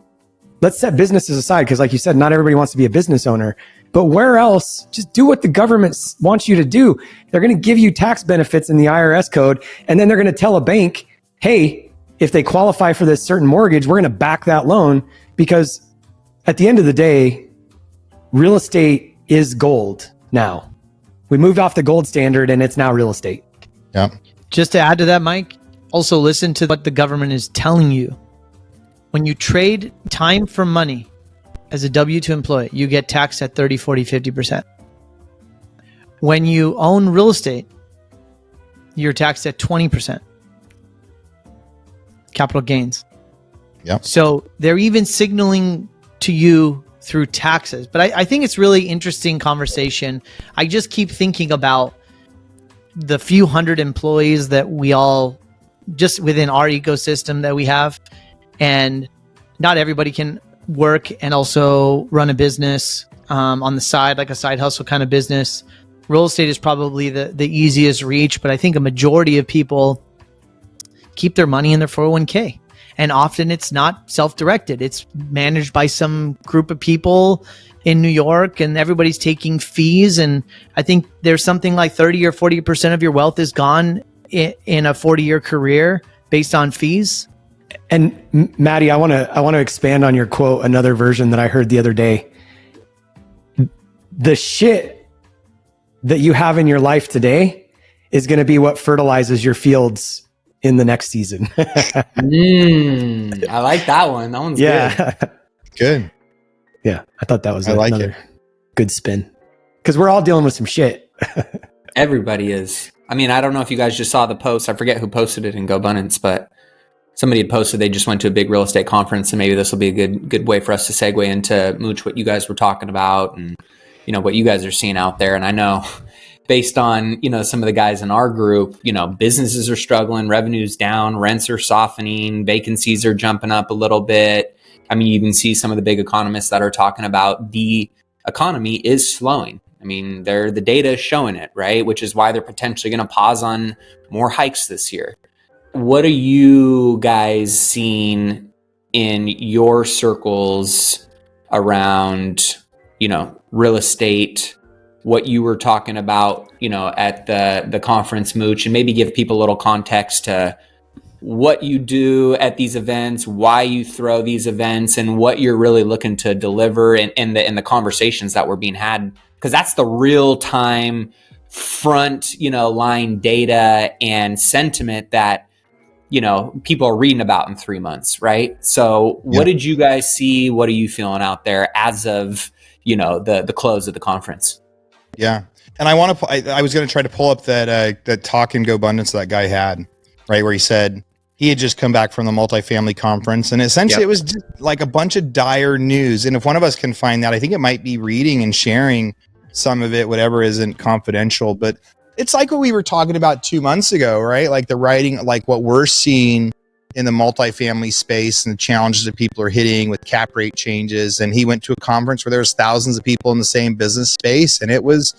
let's set businesses aside. Because like you said, not everybody wants to be a business owner, but where else, just do what the government wants you to do. They're going to give you tax benefits in the IRS code. And then they're going to tell a bank, hey, if they qualify for this certain mortgage, we're going to back that loan. Because at the end of the day, real estate is gold now. We moved off the gold standard and it's now real estate. Yeah. Just to add to that, Mike, also listen to what the government is telling you. When you trade time for money as a W-2 employee, you get taxed at 30, 40, 50%. When you own real estate, you're taxed at 20%. Capital gains. Yeah. So they're even signaling to you through taxes. But I think it's really interesting conversation. I just keep thinking about the few hundred employees that we all just within our ecosystem that we have, and not everybody can work and also run a business on the side, like a side hustle kind of business. Real estate is probably the easiest reach, but I think a majority of people keep their money in their 401k, and often it's not self-directed. It's managed by some group of people in New York, and everybody's taking fees. And I think there's something like 30 or 40% of your wealth is gone in a 40-year career based on fees. And Maddie, I want to expand on your quote, another version that I heard the other day. The shit that you have in your life today is going to be what fertilizes your fields in the next season. I like that one. That one's good. Good. Yeah, I thought that was another good spin. Because we're all dealing with some shit. Everybody is. I mean, I don't know if you guys just saw the post. I forget who posted it in GoBundance, but somebody had posted they just went to a big real estate conference, and maybe this will be a good way for us to segue into Mooch, what you guys were talking about and, what you guys are seeing out there. And I know based on, some of the guys in our group, businesses are struggling, revenue's down, rents are softening, vacancies are jumping up a little bit. I mean, you can see some of the big economists that are talking about the economy is slowing. I mean, the data is showing it, right? Which is why they're potentially going to pause on more hikes this year. What are you guys seeing in your circles around, real estate, what you were talking about, at the conference, Mooch, and maybe give people a little context to what you do at these events, why you throw these events, and what you're really looking to deliver and the conversations that were being had, because that's the real time front, line data and sentiment that, people are reading about in 3 months, right? So what did you guys see? What are you feeling out there as of, the close of the conference? Yeah. And I was going to try to pull up that talk in GoBundance that guy had, right? Where he said he had just come back from the multifamily conference, and essentially it was just like a bunch of dire news. And if one of us can find that, I think it might be reading and sharing some of it, whatever isn't confidential. But it's like what we were talking about 2 months ago, right? Like the writing, like what we're seeing in the multifamily space and the challenges that people are hitting with cap rate changes. And he went to a conference where there was thousands of people in the same business space, and it was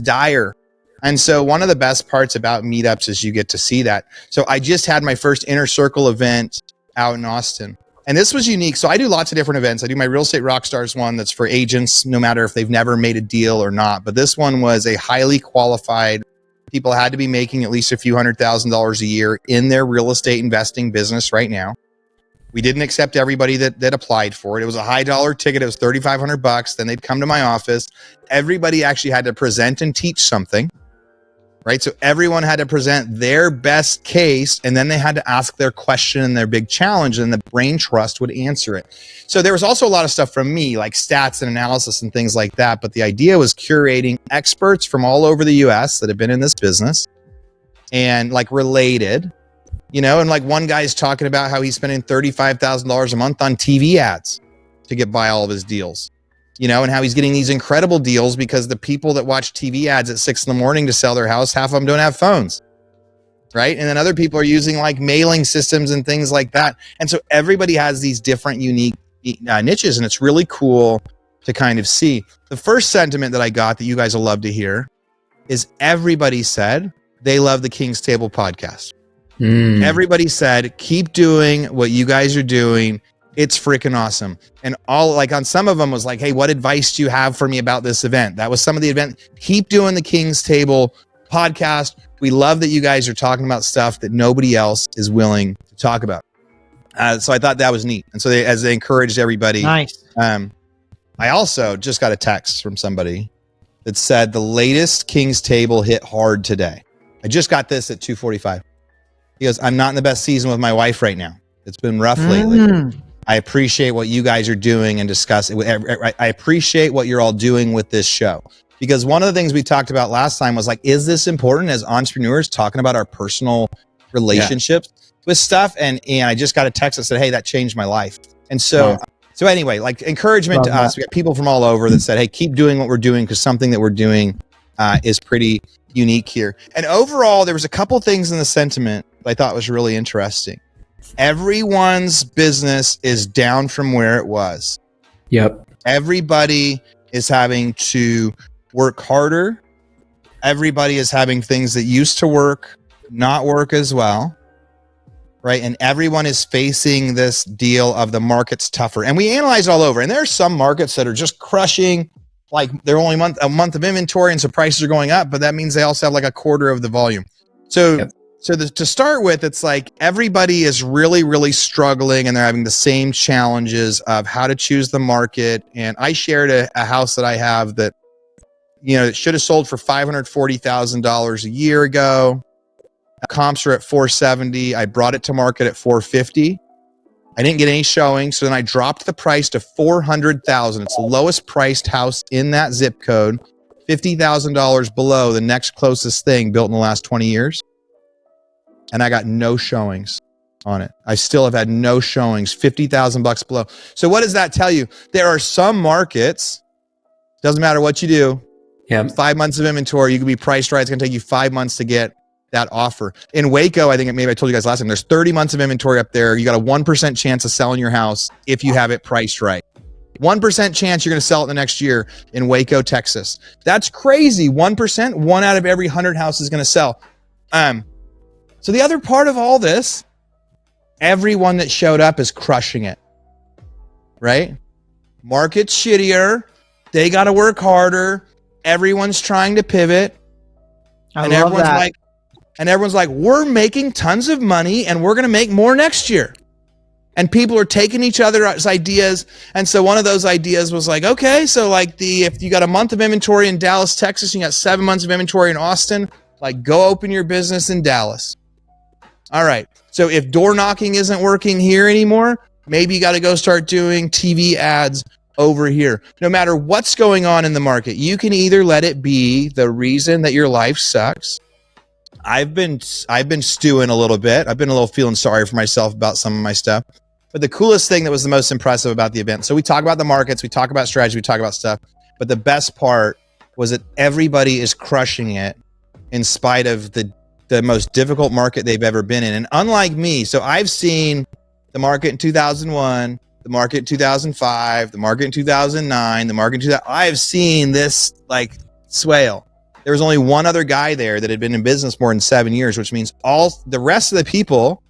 dire. And so one of the best parts about meetups is you get to see that. So I just had my first Inner Circle event out in Austin. And this was unique. So I do lots of different events. I do my Real Estate Rockstars one that's for agents, no matter if they've never made a deal or not. But this one was a highly qualified, people had to be making at least a few $100,000 a year in their real estate investing business right now. We didn't accept everybody that applied for it. It was a high dollar ticket. It was $3,500. Then they'd come to my office. Everybody actually had to present and teach something. Right? So everyone had to present their best case, and then they had to ask their question and their big challenge, and the brain trust would answer it. So there was also a lot of stuff from me, like stats and analysis and things like that. But the idea was curating experts from all over the US that have been in this business and like related, and like one guy's talking about how he's spending $35,000 a month on TV ads to buy all of his deals. And how he's getting these incredible deals because the people that watch TV ads at 6 a.m. to sell their house, half of them don't have phones, right? And then other people are using like mailing systems and things like that. And so everybody has these different unique niches, and it's really cool to kind of see. The first sentiment that I got that you guys will love to hear is everybody said they love the King's Table podcast. Everybody said, keep doing what you guys are doing. It's freaking awesome. And all like on some of them was like, hey, what advice do you have for me about this event? That was some of the event. Keep doing the King's Table podcast. We love that you guys are talking about stuff that nobody else is willing to talk about. So I thought that was neat. And so as they encouraged everybody. Nice. I also just got a text from somebody that said the latest King's Table hit hard today. I just got this at 2:45. He goes, I'm not in the best season with my wife right now. It's been rough lately. I appreciate what you guys are doing and discussing. I appreciate what you're all doing with this show, because one of the things we talked about last time was like, is this important as entrepreneurs talking about our personal relationships with stuff? And I just got a text that said, hey, that changed my life. And so, so anyway, like encouragement to us. We got people from all over that said, hey, keep doing what we're doing, because something that we're doing is pretty unique here. And overall, there was a couple things in the sentiment that I thought was really interesting. Everyone's business is down from where it was. Yep. Everybody is having to work harder. Everybody is having things that used to work not work as well. Right. And everyone is facing this deal of the market's tougher. And we analyze all over. And there are some markets that are just crushing, like they're only a month of inventory, and so prices are going up, but that means they also have like a quarter of the volume. So to start with, it's like everybody is really, really struggling, and they're having the same challenges of how to choose the market. And I shared a house that I have that, it should have sold for $540,000 a year ago. Comps are at 470. I brought it to market at 450. I didn't get any showings, so then I dropped the price to $400,000. It's the lowest priced house in that zip code, $50,000 below the next closest thing built in the last 20 years. And I got no showings on it. I still have had no showings, $50,000 below. So what does that tell you? There are some markets, doesn't matter what you do, 5 months of inventory, you can be priced right. It's going to take you 5 months to get that offer. In Waco, I think maybe I told you guys last time, there's 30 months of inventory up there. You got a 1% chance of selling your house if you have it priced right. 1% chance you're going to sell it the next year in Waco, Texas. That's crazy. 1%, 1 out of every 100 houses is going to sell. So the other part of all this, everyone that showed up is crushing it, right? Market's shittier. They got to work harder. Everyone's trying to pivot. And everyone's like, we're making tons of money and we're going to make more next year. And people are taking each other's ideas. And so one of those ideas was like, okay, so like if you got a month of inventory in Dallas, Texas, you got 7 months of inventory in Austin, like go open your business in Dallas. All right. So if door knocking isn't working here anymore, maybe you got to go start doing TV ads over here. No matter what's going on in the market, you can either let it be the reason that your life sucks. I've been stewing a little bit. I've been a little feeling sorry for myself about some of my stuff. But the coolest thing that was the most impressive about the event, so we talk about the markets, we talk about strategy, we talk about stuff, but the best part was that everybody is crushing it in spite of the most difficult market they've ever been in. And unlike me, so I've seen the market in 2001, the market in 2005, the market in 2009, the market in 2000. I've seen this like swale. There was only one other guy there that had been in business more than 7 years, which means all the rest of the people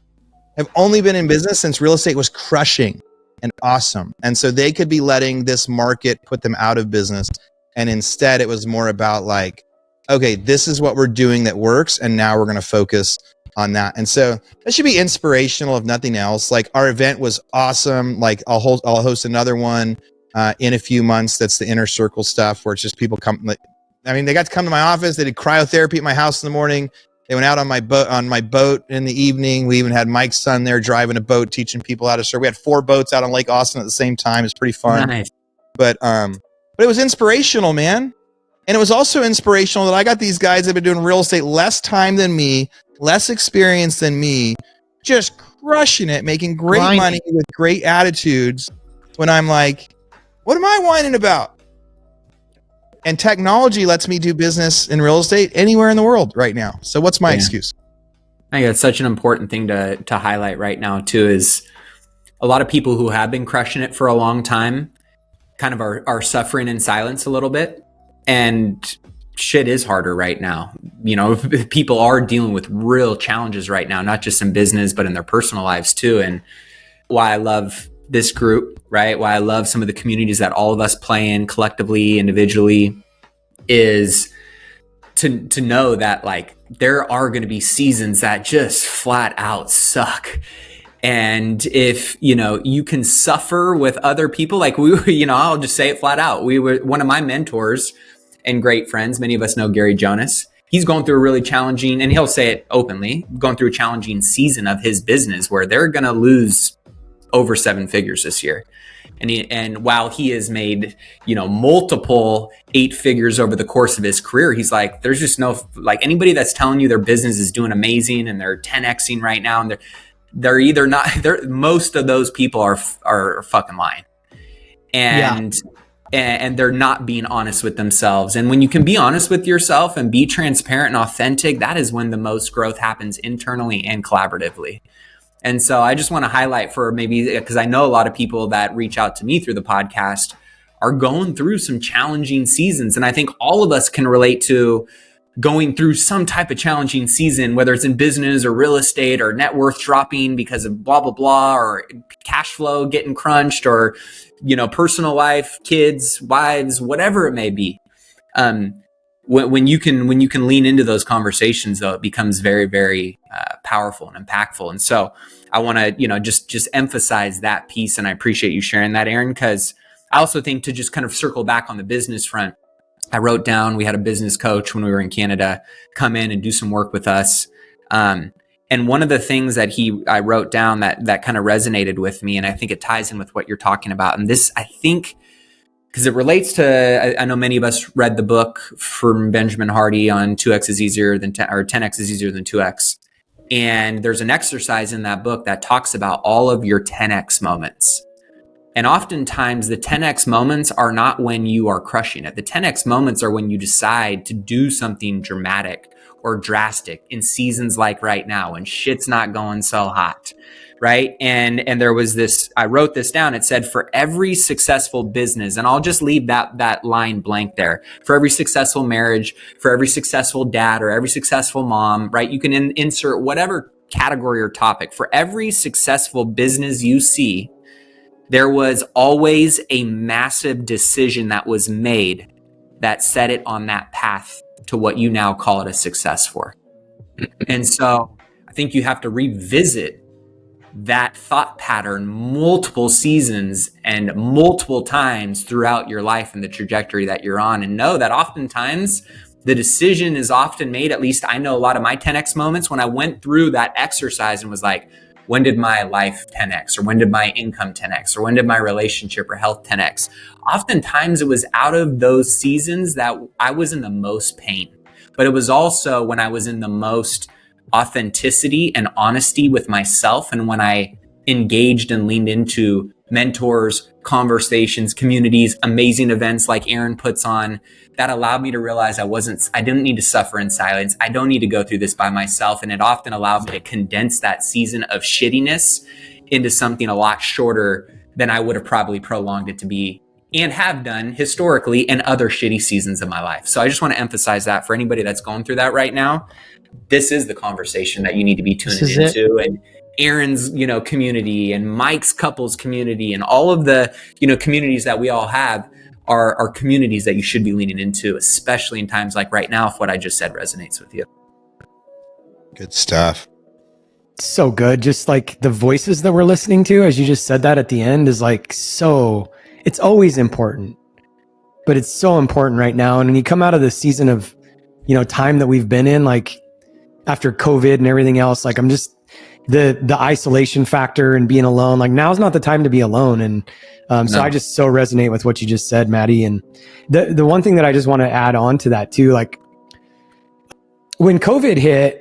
have only been in business since real estate was crushing and awesome. And so they could be letting this market put them out of business. And instead it was more about like, okay, this is what we're doing that works. And now we're going to focus on that. And so that should be inspirational if nothing else. Like our event was awesome. Like I'll host another one in a few months. That's the inner circle stuff where it's just people come. I mean, they got to come to my office. They did cryotherapy at my house in the morning. They went out on my boat in the evening. We even had Mike's son there driving a boat, teaching people how to surf. We had 4 boats out on Lake Austin at the same time. It's pretty fun. Nice. But it was inspirational, man. And it was also inspirational that I got these guys that have been doing real estate less time than me, less experience than me, just crushing it, making great money with great attitudes. When I'm like, what am I whining about? And technology lets me do business in real estate anywhere in the world right now. So what's my excuse? I think that's such an important thing to highlight right now too, is a lot of people who have been crushing it for a long time kind of are suffering in silence a little bit. And shit is harder right now. You know, people are dealing with real challenges right now, not just in business, but in their personal lives too. And why I love this group, right? Why I love some of the communities that all of us play in collectively, individually, is to know that like there are going to be seasons that just flat out suck. And if, you know, you can suffer with other people, like I'll just say it flat out. One of my mentors and great friends, many of us know Gary Jonas. He's going through a really challenging, and he'll say it openly, going through a challenging season of his business where they're going to lose over 7 figures this year. And while he has made, multiple 8 figures over the course of his career, he's like, there's just no, like anybody that's telling you their business is doing amazing and they're 10Xing right now. And they're either not, most of those people are fucking lying. And they're not being honest with themselves. And when you can be honest with yourself and be transparent and authentic, that is when the most growth happens internally and collaboratively. And so I just want to highlight for maybe, because I know a lot of people that reach out to me through the podcast are going through some challenging seasons. And I think all of us can relate to going through some type of challenging season, whether it's in business or real estate or net worth dropping because of blah, blah, blah, or cash flow getting crunched, or, personal life, kids, wives, whatever it may be. When you can lean into those conversations, though, it becomes very, very powerful and impactful. And so I want to, just emphasize that piece. And I appreciate you sharing that, Aaron, because I also think to just kind of circle back on the business front, I wrote down, we had a business coach when we were in Canada come in and do some work with us. And one of the things that I wrote down that kind of resonated with me, and I think it ties in with what you're talking about. And this, I think, because it relates to, I know many of us read the book from Benjamin Hardy on 2X is easier than 10, or 10X is easier than 2X. And there's an exercise in that book that talks about all of your 10X moments. And oftentimes the 10X moments are not when you are crushing it. The 10X moments are when you decide to do something dramatic or drastic in seasons like right now when shit's not going so hot, right? And there was this, I wrote this down. It said, for every successful business, and I'll just leave that line blank there, for every successful marriage, for every successful dad or every successful mom, right? You can insert whatever category or topic. For every successful business you see, there was always a massive decision that was made that set it on that path to what you now call it a success for. And so I think you have to revisit that thought pattern multiple seasons and multiple times throughout your life and the trajectory that you're on, and know that oftentimes the decision is often made, at least I know a lot of my 10X moments when I went through that exercise and was like, when did my life 10X, or when did my income 10X, or when did my relationship or health 10X? Oftentimes it was out of those seasons that I was in the most pain, but it was also when I was in the most authenticity and honesty with myself. And when I engaged and leaned into mentors, conversations, communities, amazing events like Aaron puts on, that allowed me to realize I didn't need to suffer in silence. I don't need to go through this by myself. And it often allowed me to condense that season of shittiness into something a lot shorter than I would have probably prolonged it to be and have done historically in other shitty seasons of my life. So I just want to emphasize that for anybody that's going through that right now. This is the conversation that you need to be tuning into. And Aaron's, community and Mike's couples community and all of the, communities that we all have are communities that you should be leaning into, especially in times like right now, if what I just said resonates with you. Good stuff. So good. Just like the voices that we're listening to, as you just said that at the end, is like it's always important, but it's so important right now. And when you come out of the season of, time that we've been in, like after COVID and everything else, like I'm just the isolation factor and being alone, like now's not the time to be alone. And so I just so resonate with what you just said, Maddie. And the one thing that I just want to add on to that too, like when COVID hit,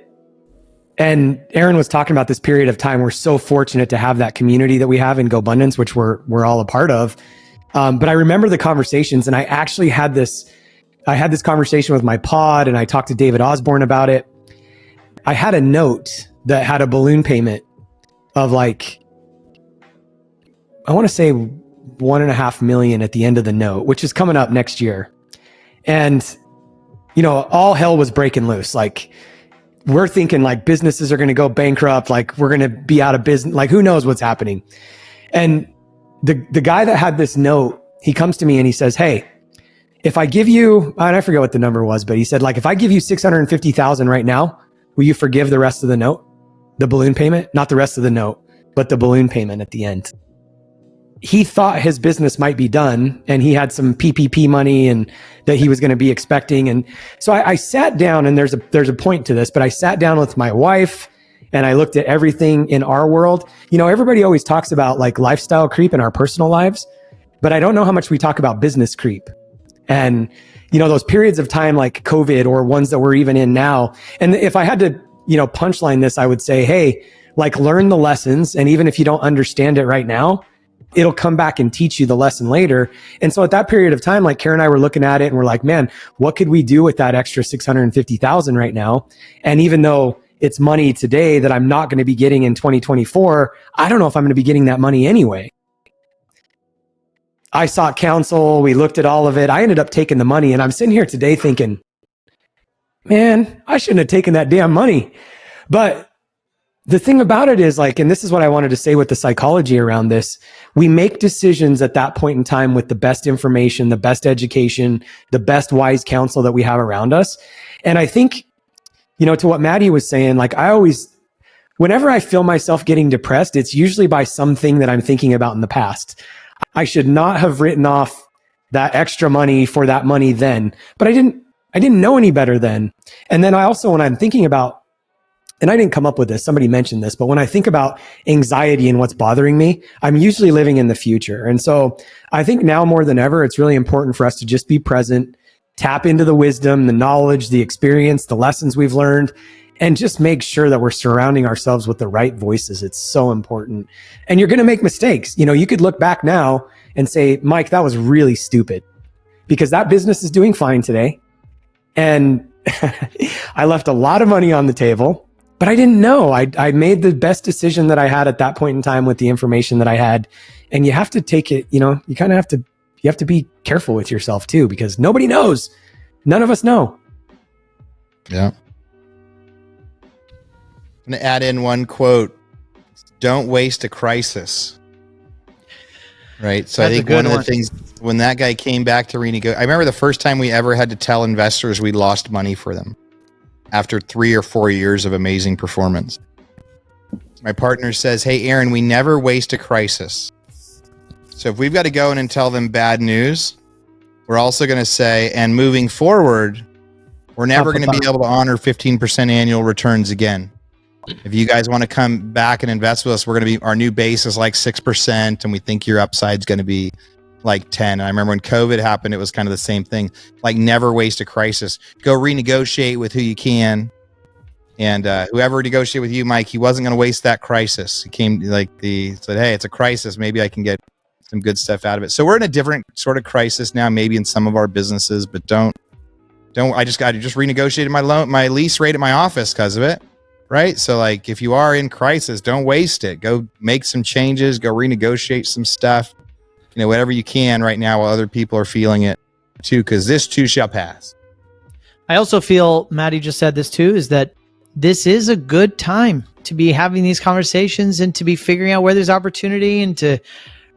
and Aaron was talking about this period of time, we're so fortunate to have that community that we have in GoBundance, which we're all a part of. But I remember the conversations, and I actually had this conversation with my pod, and I talked to David Osborne about it. I had a note that had a balloon payment of like, I want to say $1.5 million at the end of the note, which is coming up next year. And, all hell was breaking loose. Like, we're thinking like businesses are going to go bankrupt. Like we're going to be out of business. Like who knows what's happening. And the guy that had this note, he comes to me and he says, hey, if I give you, and I forget what the number was, but he said like, if I give you 650,000 right now, will you forgive the rest of the note, the balloon payment, not the rest of the note, but the balloon payment at the end? He thought his business might be done and he had some PPP money and that he was going to be expecting. And so I sat down, and there's a point to this, but I sat down with my wife and I looked at everything in our world. Everybody always talks about like lifestyle creep in our personal lives, but I don't know how much we talk about business creep. And, those periods of time like COVID or ones that we're even in now. And if I had to, punchline this, I would say, hey, like learn the lessons. And even if you don't understand it right now, it'll come back and teach you the lesson later. And so at that period of time, like Karen and I were looking at it and we're like, man, what could we do with that extra 650,000 right now? And even though it's money today that I'm not going to be getting in 2024, I don't know if I'm going to be getting that money anyway. I sought counsel. We looked at all of it. I ended up taking the money, and I'm sitting here today thinking, man, I shouldn't have taken that damn money. But the thing about it is like, and this is what I wanted to say with the psychology around this, we make decisions at that point in time with the best information, the best education, the best wise counsel that we have around us. And I think, to what Maddie was saying, like whenever I feel myself getting depressed, it's usually by something that I'm thinking about in the past. I should not have written off that extra money for that money then, but I didn't know any better then. And then I also, when I'm thinking about, and I didn't come up with this, somebody mentioned this, but when I think about anxiety and what's bothering me, I'm usually living in the future. And so I think now more than ever, it's really important for us to just be present, tap into the wisdom, the knowledge, the experience, the lessons we've learned, and just make sure that we're surrounding ourselves with the right voices. It's so important. And you're going to make mistakes. You could look back now and say, Mike, that was really stupid, because that business is doing fine today. And I left a lot of money on the table. But I didn't know. I made the best decision that I had at that point in time with the information that I had. And you have to take it, you kind of have to be careful with yourself too, because nobody knows. None of us know. Yeah. I'm going to add in one quote. Don't waste a crisis. Right. So that's I think one of the things, when that guy came back to renegotiate, I remember the first time we ever had to tell investors we lost money for them after 3 or 4 years of amazing performance. My partner says, hey, Aaron, we never waste a crisis. So if we've got to go in and tell them bad news, we're also going to say, and moving forward, we're never going to be able to honor 15% annual returns again. If you guys want to come back and invest with us, we're going to be, our new base is like 6%, and we think your upside's going to be like 10. And I remember when COVID happened, it was kind of the same thing. Like, never waste a crisis. Go renegotiate with who you can. And whoever negotiated with you, Mike, he wasn't going to waste that crisis. He came said, hey, it's a crisis. Maybe I can get some good stuff out of it. So we're in a different sort of crisis now, maybe in some of our businesses, but don't, I just renegotiated my lease rate at my office because of it. Right. So like, if you are in crisis, don't waste it. Go make some changes, go renegotiate some stuff. whatever you can right now while other people are feeling it too, because this too shall pass. I also feel, Maddie just said this too, is that this is a good time to be having these conversations and to be figuring out where there's opportunity and to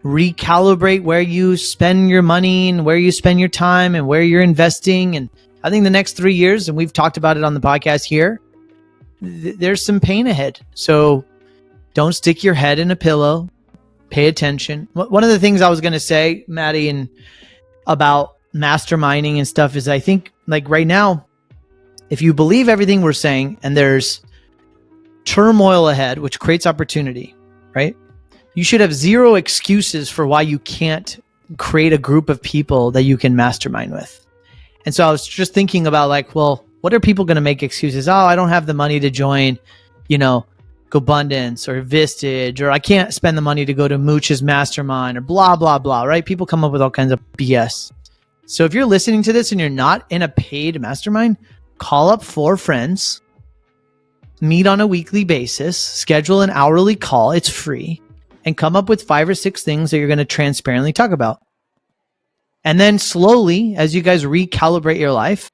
recalibrate where you spend your money and where you spend your time and where you're investing. And I think the next 3 years, and we've talked about it on the podcast here, there's some pain ahead. So don't stick your head in a pillow. Pay attention. One of the things I was going to say, Maddie, and about masterminding and stuff is I think like right now, if you believe everything we're saying and there's turmoil ahead, which creates opportunity, right? You should have zero excuses for why you can't create a group of people that you can mastermind with. And so I was just thinking about like, well, what are people going to make excuses? Oh, I don't have the money to join, GoBundance or Vistage, or I can't spend the money to go to Mooch's mastermind or blah, blah, blah, right? People come up with all kinds of BS. So if you're listening to this and you're not in a paid mastermind, call up 4 friends, meet on a weekly basis, schedule an hourly call. It's free. And come up with 5 or 6 things that you're going to transparently talk about. And then slowly, as you guys recalibrate your life,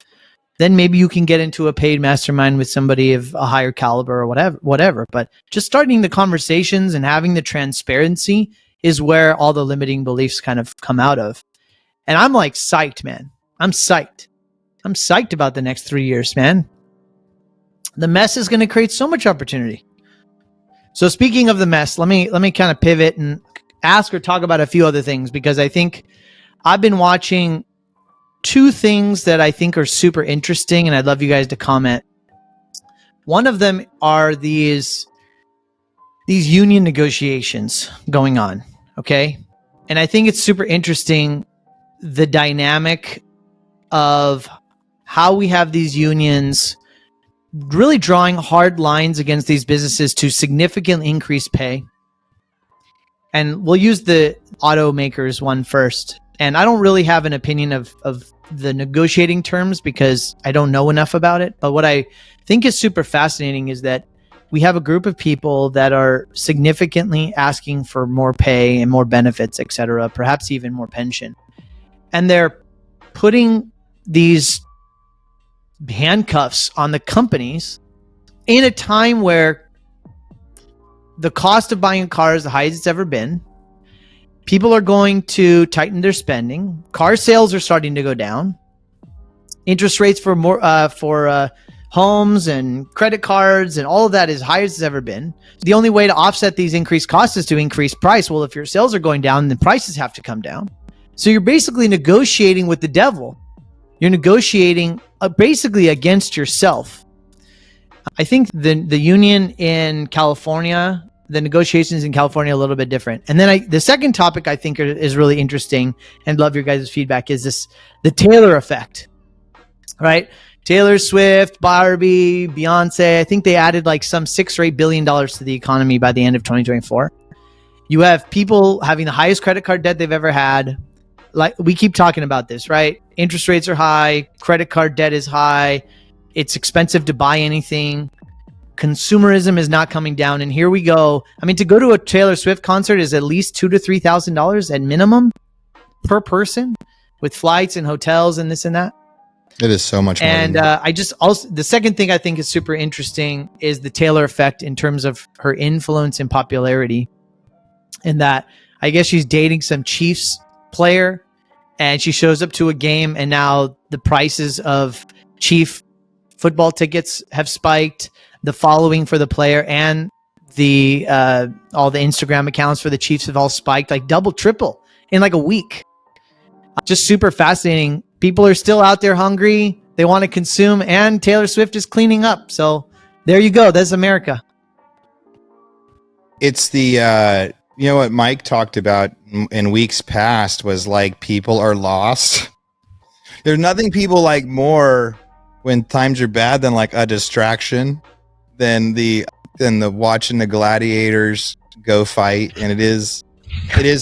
then maybe you can get into a paid mastermind with somebody of a higher caliber or whatever. But just starting the conversations and having the transparency is where all the limiting beliefs kind of come out of. And I'm like psyched, man. I'm psyched. I'm psyched about the next 3 years, man. The mess is going to create so much opportunity. So speaking of the mess, let me kind of pivot and ask or talk about a few other things, because I think I've been watching 2 things that I think are super interesting, and I'd love you guys to comment. One of them are these union negotiations going on, okay? And I think it's super interesting, the dynamic of how we have these unions really drawing hard lines against these businesses to significantly increase pay. And we'll use the automakers one first. And I don't really have an opinion of the negotiating terms because I don't know enough about it. But what I think is super fascinating is that we have a group of people that are significantly asking for more pay and more benefits, et cetera, perhaps even more pension. And they're putting these handcuffs on the companies in a time where the cost of buying a car is the highest it's ever been. People are going to tighten their spending. Car sales are starting to go down. Interest rates for homes and credit cards and all of that is higher as it's ever been. The only way to offset these increased costs is to increase price. Well, if your sales are going down, then prices have to come down. So you're basically negotiating with the devil. You're negotiating basically against yourself. I think the union in California, the negotiations in California, are a little bit different. And then the second topic I think is really interesting, and love your guys' feedback, is the Taylor effect, right? Taylor Swift, Barbie, Beyonce, I think they added like some $6 or $8 billion to the economy by the end of 2024. You have people having the highest credit card debt they've ever had. Like we keep talking about this, right? Interest rates are high. Credit card debt is high. It's expensive to buy anything. Consumerism is not coming down. And here we go. I mean, to go to a Taylor Swift concert is at least $2,000 to $3,000 at minimum per person, with flights and hotels and this and that. It is so much more. And the second thing I think is super interesting is the Taylor effect in terms of her influence and popularity. In that, I guess she's dating some Chiefs player, and she shows up to a game, and now the prices of Chief football tickets have spiked. The following for the player and the all the Instagram accounts for the Chiefs have all spiked, like double, triple in like a week. Just super fascinating. People are still out there hungry. They want to consume, and Taylor Swift is cleaning up. So there you go. That's America. It's the what Mike talked about in weeks past was like people are lost. There's nothing people like more when times are bad than like a distraction, than the watching the gladiators go fight. And it is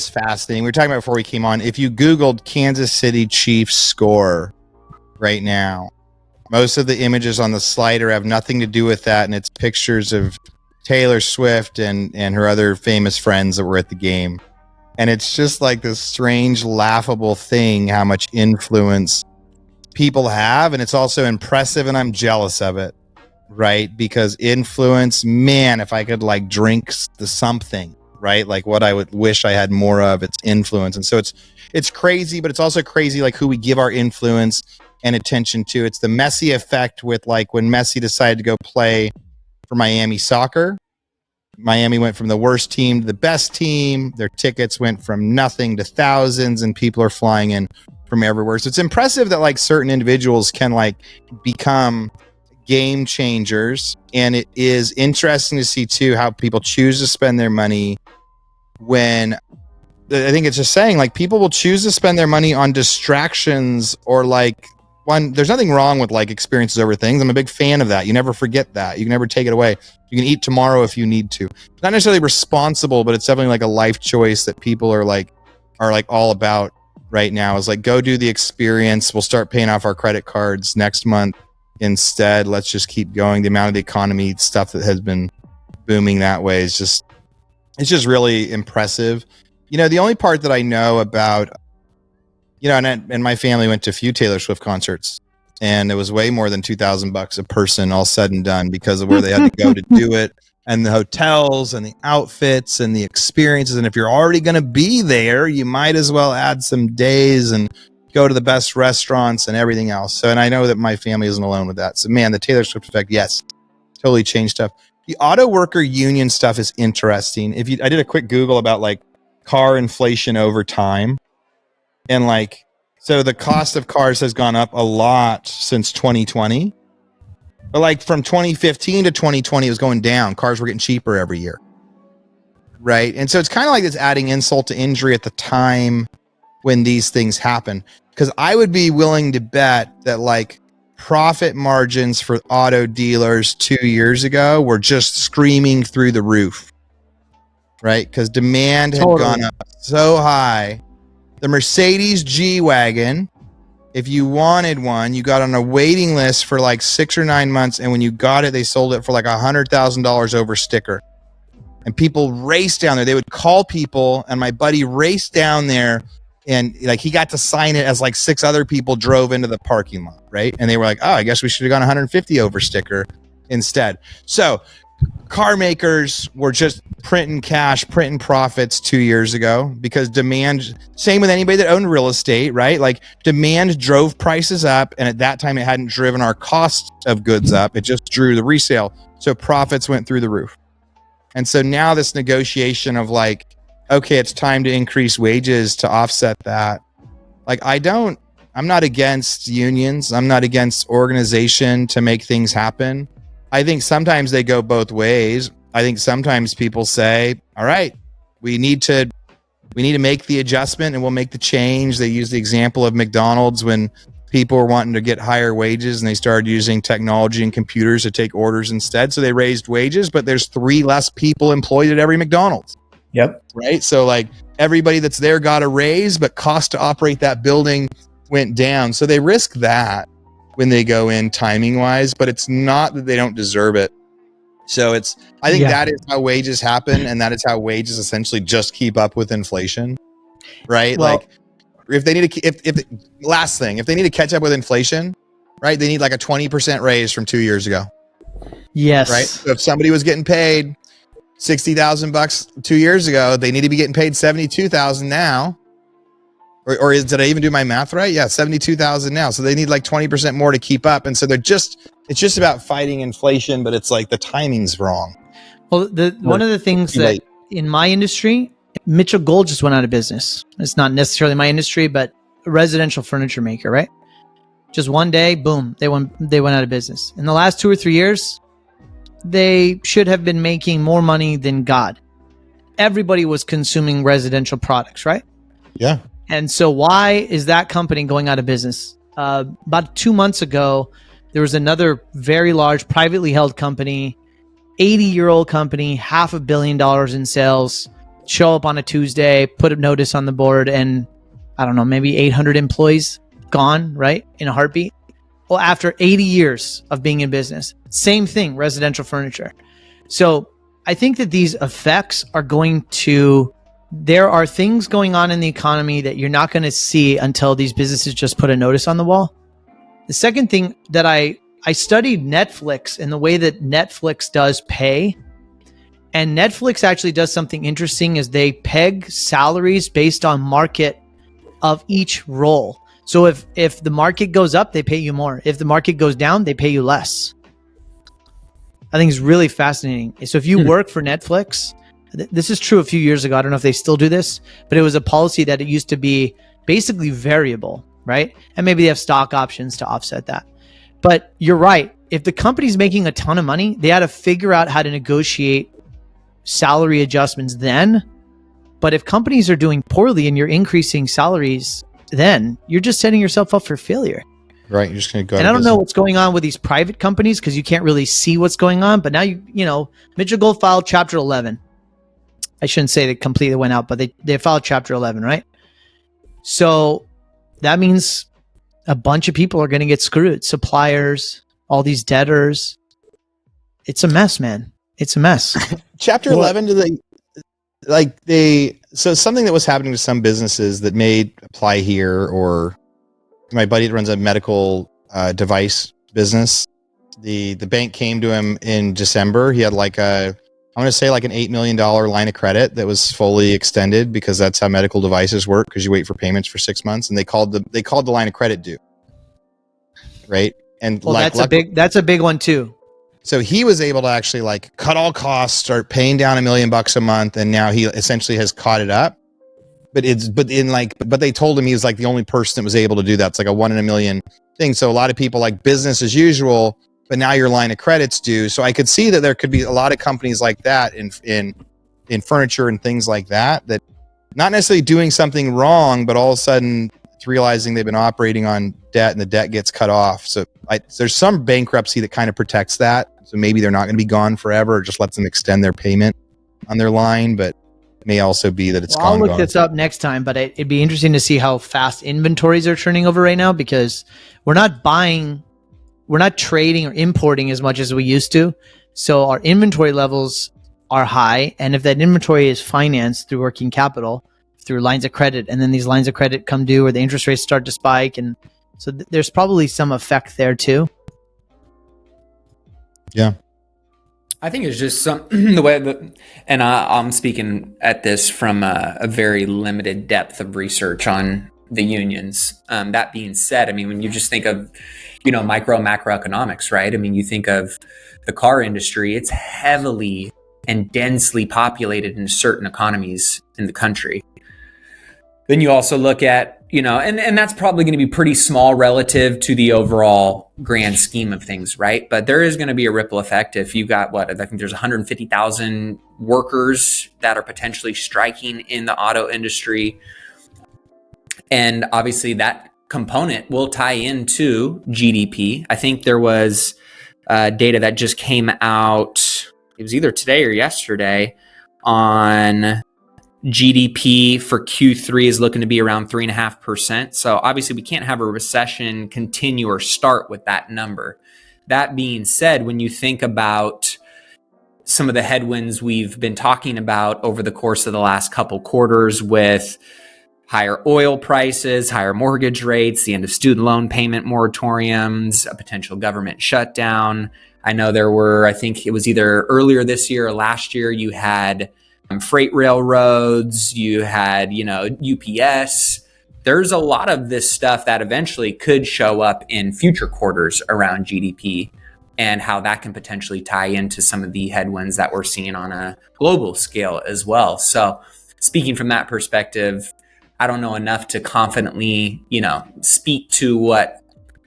fascinating. We were talking about before we came on. If you Googled Kansas City Chiefs score right now, most of the images on the slider have nothing to do with that, and it's pictures of Taylor Swift and her other famous friends that were at the game. And it's just like this strange, laughable thing, how much influence people have. And it's also impressive, and I'm jealous of it, right? Because influence, man, if I could like drink the something, right? Like what I would wish I had more of, it's influence. And so it's crazy, but it's also crazy like who we give our influence and attention to. It's the Messi effect with like when Messi decided to go play for Miami soccer. Miami went from the worst team to the best team. Their tickets went from nothing to thousands, and people are flying in from everywhere. So it's impressive that like certain individuals can like become game changers. And it is interesting to see too how people choose to spend their money when I think it's just saying like people will choose to spend their money on distractions or like one, there's nothing wrong with like experiences over things. I'm a big fan of that. You never forget that. You can never take it away. You can eat tomorrow if you need to. It's not necessarily responsible, but it's definitely like a life choice that people are like all about right now is like, go do the experience. We'll start paying off our credit cards next month. Instead, let's just keep going. The amount of the economy stuff that has been booming that way is just, it's just really impressive. You know, the only part that I know about, you know, and my family went to a few Taylor Swift concerts, and it was way more than $2,000 a person, all said and done, because of where they had to go to do it, and the hotels and the outfits and the experiences. And if you're already going to be there, you might as well add some days and go to the best restaurants and everything else. So, and I know that my family isn't alone with that. So, man, the Taylor Swift effect, yes, totally changed stuff. The auto worker union stuff is interesting. I did a quick Google about like car inflation over time. And like, so the cost of cars has gone up a lot since 2020. But like from 2015 to 2020, it was going down. Cars were getting cheaper every year. Right. And so it's kind of like this adding insult to injury at the time when these things happen. Because I would be willing to bet that like profit margins for auto dealers 2 years ago were just screaming through the roof. Right. Because demand had gone up so high. The Mercedes G-Wagon, if you wanted one, you got on a waiting list for like 6 or 9 months. And when you got it, they sold it for like $100,000 over sticker. And people raced down there. They would call people, and my buddy raced down there, and like he got to sign it as like 6 other people drove into the parking lot, right? And they were like, oh, I guess we should have gone 150 over sticker instead. So car makers were just printing cash, printing profits 2 years ago because demand, same with anybody that owned real estate, right? Like demand drove prices up, and at that time it hadn't driven our cost of goods up. It just drew the resale. So profits went through the roof. And so now this negotiation of like, okay, it's time to increase wages to offset that. Like I'm not against unions. I'm not against organization to make things happen. I think sometimes they go both ways. I think sometimes people say, all right, we need to make the adjustment and we'll make the change. They use the example of McDonald's when people were wanting to get higher wages and they started using technology and computers to take orders instead. So they raised wages, but there's 3 less people employed at every McDonald's. Yep. Right. So like everybody that's there got a raise, but cost to operate that building went down. So they risk that when they go in timing wise, but it's not that they don't deserve it. So I think that is how wages happen. And that is how wages essentially just keep up with inflation. Right. Well, like if they need to, if they need to catch up with inflation, right, they need like a 20% raise from 2 years ago. Yes. Right. So if somebody was getting paid $60,000 2 years ago, they need to be getting paid $72,000 now. Or did I even do my math right? Yeah, $72,000 now. So they need like 20% more to keep up. And so it's just about fighting inflation, but it's like the timing's wrong. Well, one of the things that in my industry, Mitchell Gold just went out of business. It's not necessarily my industry, but a residential furniture maker, right? Just one day, boom, they went out of business. In the last 2 or 3 years, they should have been making more money than God. Everybody was consuming residential products, right? Yeah. And so why is that company going out of business? About 2 months ago, there was another very large privately held company, 80-year-old company, $500 million in sales, show up on a Tuesday, put a notice on the board, and I don't know, maybe 800 employees gone, right? In a heartbeat. Well, after 80 years of being in business, same thing, residential furniture. So I think that these effects are going to there are things going on in the economy that you're not going to see until these businesses just put a notice on the wall. The second thing that I studied Netflix and the way that Netflix does pay. And Netflix actually does something interesting is they peg salaries based on market of each role. So if the market goes up, they pay you more. If the market goes down, they pay you less. I think it's really fascinating. So if you work for Netflix, this is true a few years ago. I don't know if they still do this, but it was a policy that it used to be basically variable, right? And maybe they have stock options to offset that. But you're right. If the company's making a ton of money, they had to figure out how to negotiate salary adjustments then. But if companies are doing poorly and you're increasing salaries, then you're just setting yourself up for failure. Right. You're just going to go. And I don't know what's going on with these private companies because you can't really see what's going on. But now, Mitchell Gold filed Chapter 11. I shouldn't say they completely went out, but they filed Chapter 11, right? So that means a bunch of people are going to get screwed. Suppliers, all these debtors. It's a mess, man. It's a mess. Chapter 11, so something that was happening to some businesses that may apply here, or my buddy that runs a medical device business, the bank came to him in December. He had like an $8 million line of credit that was fully extended because that's how medical devices work, because you wait for payments for 6 months, and they called the line of credit due. Right. And that's a big one too. So he was able to actually cut all costs, start paying down $1 million a month, and now he essentially has caught it up. But they told him he was the only person that was able to do that. It's like a 1 in a million thing. So a lot of people business as usual, but now your line of credit's due. So I could see that there could be a lot of companies like that in furniture and things like that not necessarily doing something wrong, but all of a sudden it's realizing they've been operating on debt and the debt gets cut off. So there's some bankruptcy that kind of protects that. So maybe they're not going to be gone forever, or just lets them extend their payment on their line, but it may also be that it's gone. I'll look this up next time, but it'd be interesting to see how fast inventories are turning over right now, because we're not trading or importing as much as we used to. So our inventory levels are high. And if that inventory is financed through working capital, through lines of credit, and then these lines of credit come due or the interest rates start to spike. And so there's probably some effect there too. Yeah. I think it's just the way that, and I'm speaking at this from a very limited depth of research on the unions. That being said, I mean, when you just think of, macroeconomics, right? I mean, you think of the car industry, it's heavily and densely populated in certain economies in the country. Then you also look at, and that's probably going to be pretty small relative to the overall grand scheme of things, right? But there is going to be a ripple effect if you got I think there's 150,000 workers that are potentially striking in the auto industry. And obviously that component will tie into GDP. I think there was data that just came out, it was either today or yesterday, on GDP for Q3 is looking to be around 3.5%. So obviously we can't have a recession continue or start with that number. That being said, when you think about some of the headwinds we've been talking about over the course of the last couple quarters, with higher oil prices, higher mortgage rates, the end of student loan payment moratoriums, a potential government shutdown. I know there were, I think it was either earlier this year or last year, you had freight railroads, you had, UPS. There's a lot of this stuff that eventually could show up in future quarters around GDP, and how that can potentially tie into some of the headwinds that we're seeing on a global scale as well. So speaking from that perspective, I don't know enough to confidently, speak to what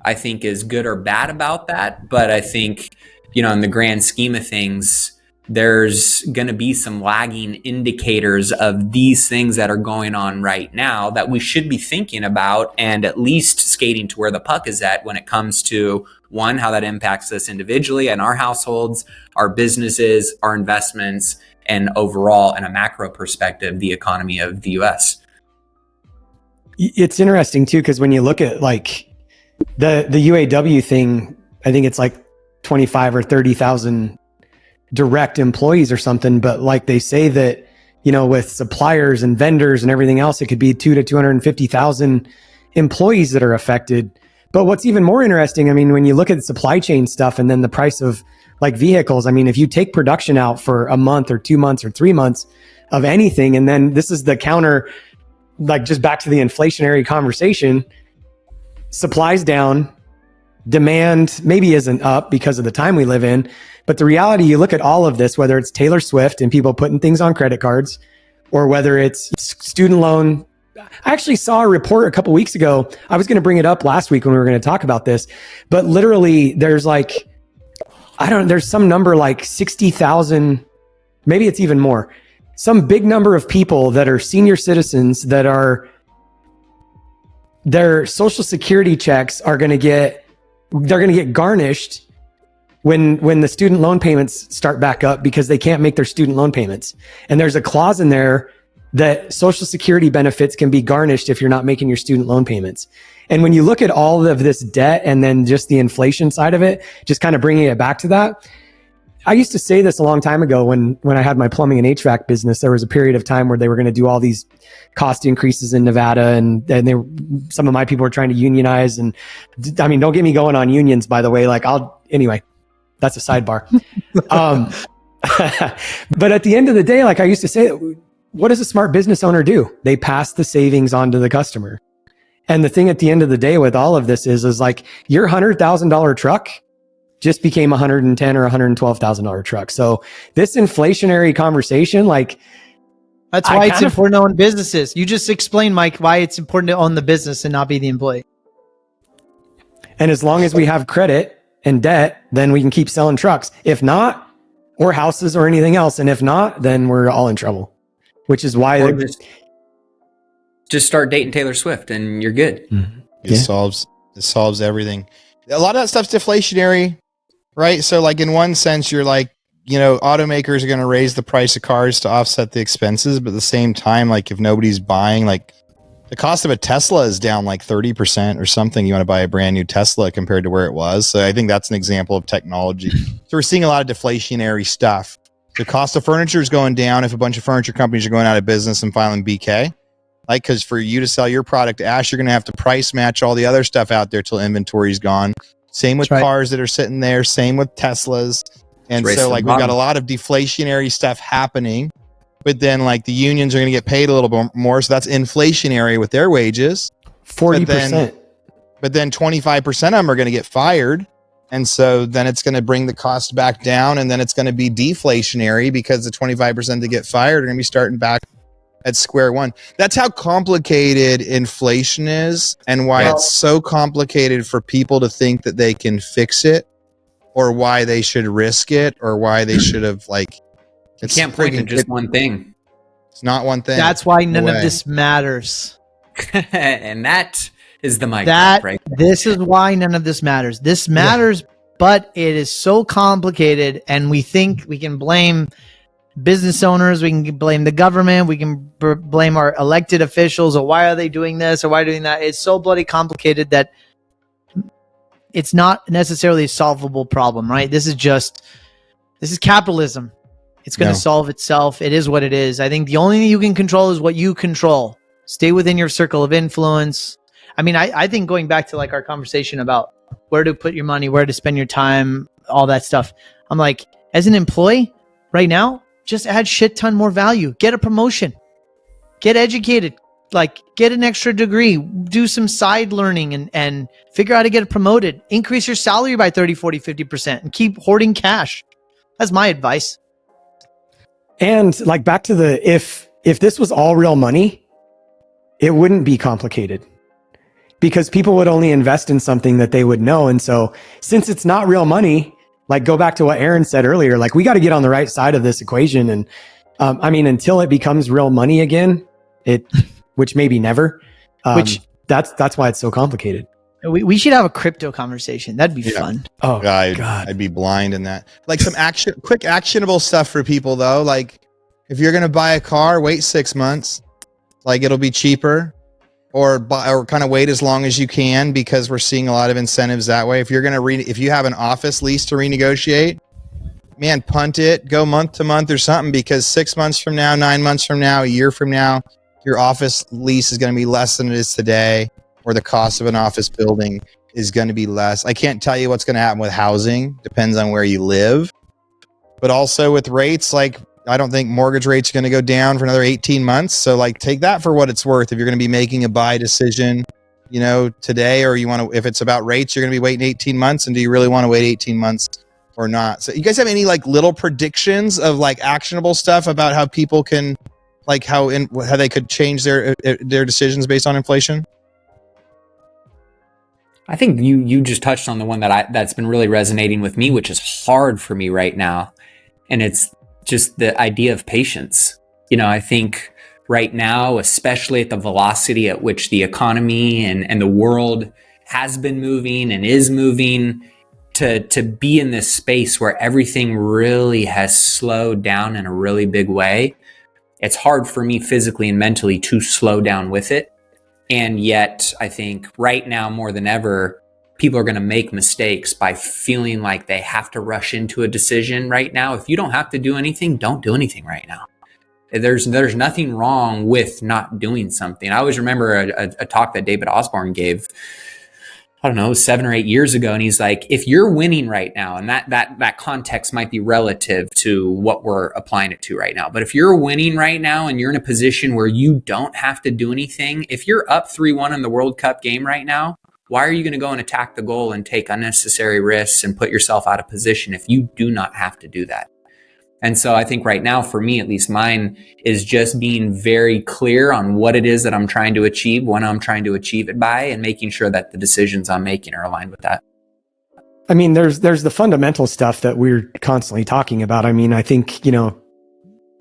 I think is good or bad about that. But I think, in the grand scheme of things, there's going to be some lagging indicators of these things that are going on right now that we should be thinking about, and at least skating to where the puck is at when it comes to, one, how that impacts us individually and our households, our businesses, our investments, and overall, in a macro perspective, the economy of the US. It's interesting too, because when you look at the UAW thing, I think it's 25 or 30,000 direct employees or something, but they say that with suppliers and vendors and everything else, it could be 2 to 250,000 employees that are affected. But what's even more interesting, I mean, when you look at the supply chain stuff and then the price of like vehicles, I mean, if you take production out for a month or 2 months or 3 months of anything, and then this is the counter, like just back to the inflationary conversation, supply's down, demand maybe isn't up because of the time we live in. But the reality, you look at all of this, whether it's Taylor Swift and people putting things on credit cards, or whether it's student loan. I actually saw a report a couple weeks ago. I was going to bring it up last week when we were going to talk about this, but literally there's like, there's some number like 60,000, maybe it's even more, some big number of people that are senior citizens that are, their social security checks are going to get, they're going to get garnished when the student loan payments start back up because they can't make their student loan payments. And there's a clause in there that social security benefits can be garnished if you're not making your student loan payments. And when you look at all of this debt and then just the inflation side of it, just kind of bringing it back to that, I used to say this a long time ago when I had my plumbing and HVAC business. There was a period of time where they were going to do all these cost increases in Nevada, and some of my people were trying to unionize. And I mean, don't get me going on unions, by the way. Like anyway, that's a sidebar. But at the end of the day, like I used to say, what does a smart business owner do? They pass the savings on to the customer. And the thing at the end of the day with all of this is like your $100,000 truck just became $110,000 or $112,000 truck. So this inflationary conversation, like, that's why it's important to own businesses. You just explained, Mike, why it's important to own the business and not be the employee. And as long as we have credit and debt, then we can keep selling trucks. If not, or houses or anything else. And if not, then we're all in trouble, which is why just start dating Taylor Swift and you're good. Mm-hmm. It solves everything. A lot of that stuff's deflationary, right? So like in one sense, you're like, automakers are going to raise the price of cars to offset the expenses. But at the same time, like if nobody's buying, like the cost of a Tesla is down like 30% or something. You want to buy a brand new Tesla compared to where it was. So I think that's an example of technology. So we're seeing a lot of deflationary stuff. The cost of furniture is going down if a bunch of furniture companies are going out of business and filing BK. Like, because for you to sell your product, Ash, you're going to have to price match all the other stuff out there till inventory's gone. Same with cars that are sitting there. Same with Teslas. And so like we've got a lot of deflationary stuff happening, but then like the unions are going to get paid a little bit more. So that's inflationary with their wages. 40%. But then 25% of them are going to get fired. And so then it's going to bring the cost back down, and then it's going to be deflationary because the 25% that get fired are going to be starting back at square one. That's how complicated inflation is, and why it's so complicated for people to think that they can fix it, or why they should risk it, or why they should have like. You can't point to just one thing. It's not one thing. That's why none of this matters. And that is the mic. This is why none of this matters. This matters, but it is so complicated, and we think we can blame business owners, we can blame the government, we can blame our elected officials, or why are they doing this or why are they doing that. It's so bloody complicated that it's not necessarily a solvable problem, right? This is capitalism. It's going to solve itself. It is what it is. I think the only thing you can control is what you control. Stay within your circle of influence. I mean, I think going back to like our conversation about where to put your money, where to spend your time, all that stuff. I'm like, as an employee right now, just add shit ton more value. Get a promotion. Get educated. Like, get an extra degree. Do some side learning and figure out how to get promoted. Increase your salary by 30, 40, 50% and keep hoarding cash. That's my advice. And like back to if this was all real money, it wouldn't be complicated because people would only invest in something that they would know. And so since it's not real money, like go back to what Aaron said earlier, like we got to get on the right side of this equation. And I mean, until it becomes real money again, which maybe never, that's why it's so complicated. We should have a crypto conversation. That'd be fun. Oh God. I'd be blind in that. Like some quick actionable stuff for people though. Like if you're going to buy a car, wait 6 months, like it'll be cheaper, or kind of wait as long as you can, because we're seeing a lot of incentives that way. If you're going to if you have an office lease to renegotiate, man, punt it, go month to month or something, because 6 months from now, 9 months from now, a year from now, your office lease is going to be less than it is today, or the cost of an office building is going to be less. I can't tell you what's going to happen with housing. Depends on where you live. But also with rates, like, I don't think mortgage rates are going to go down for another 18 months. So like, take that for what it's worth. If you're going to be making a buy decision, you know, today, or you want to, if it's about rates, you're going to be waiting 18 months. And do you really want to wait 18 months or not? So you guys have any like little predictions of like actionable stuff about how people can, like how they could change their decisions based on inflation? I think you just touched on the one that's been really resonating with me, which is hard for me right now. And it's just the idea of patience. You know, I think right now, especially at the velocity at which the economy and the world has been moving and is moving, to be in this space where everything really has slowed down in a really big way, it's hard for me physically and mentally to slow down with it. And yet, I think right now more than ever, people are going to make mistakes by feeling like they have to rush into a decision right now. If you don't have to do anything, don't do anything right now. There's nothing wrong with not doing something. I always remember a talk that David Osborne gave, I don't know, 7 or 8 years ago. And he's like, if you're winning right now, and that context might be relative to what we're applying it to right now. But if you're winning right now and you're in a position where you don't have to do anything, if you're up 3-1 in the World Cup game right now, why are you going to go and attack the goal and take unnecessary risks and put yourself out of position if you do not have to do that? And so I think right now, for me, at least mine is just being very clear on what it is that I'm trying to achieve, when I'm trying to achieve it by, and making sure that the decisions I'm making are aligned with that. I mean, there's the fundamental stuff that we're constantly talking about. I mean, I think, you know,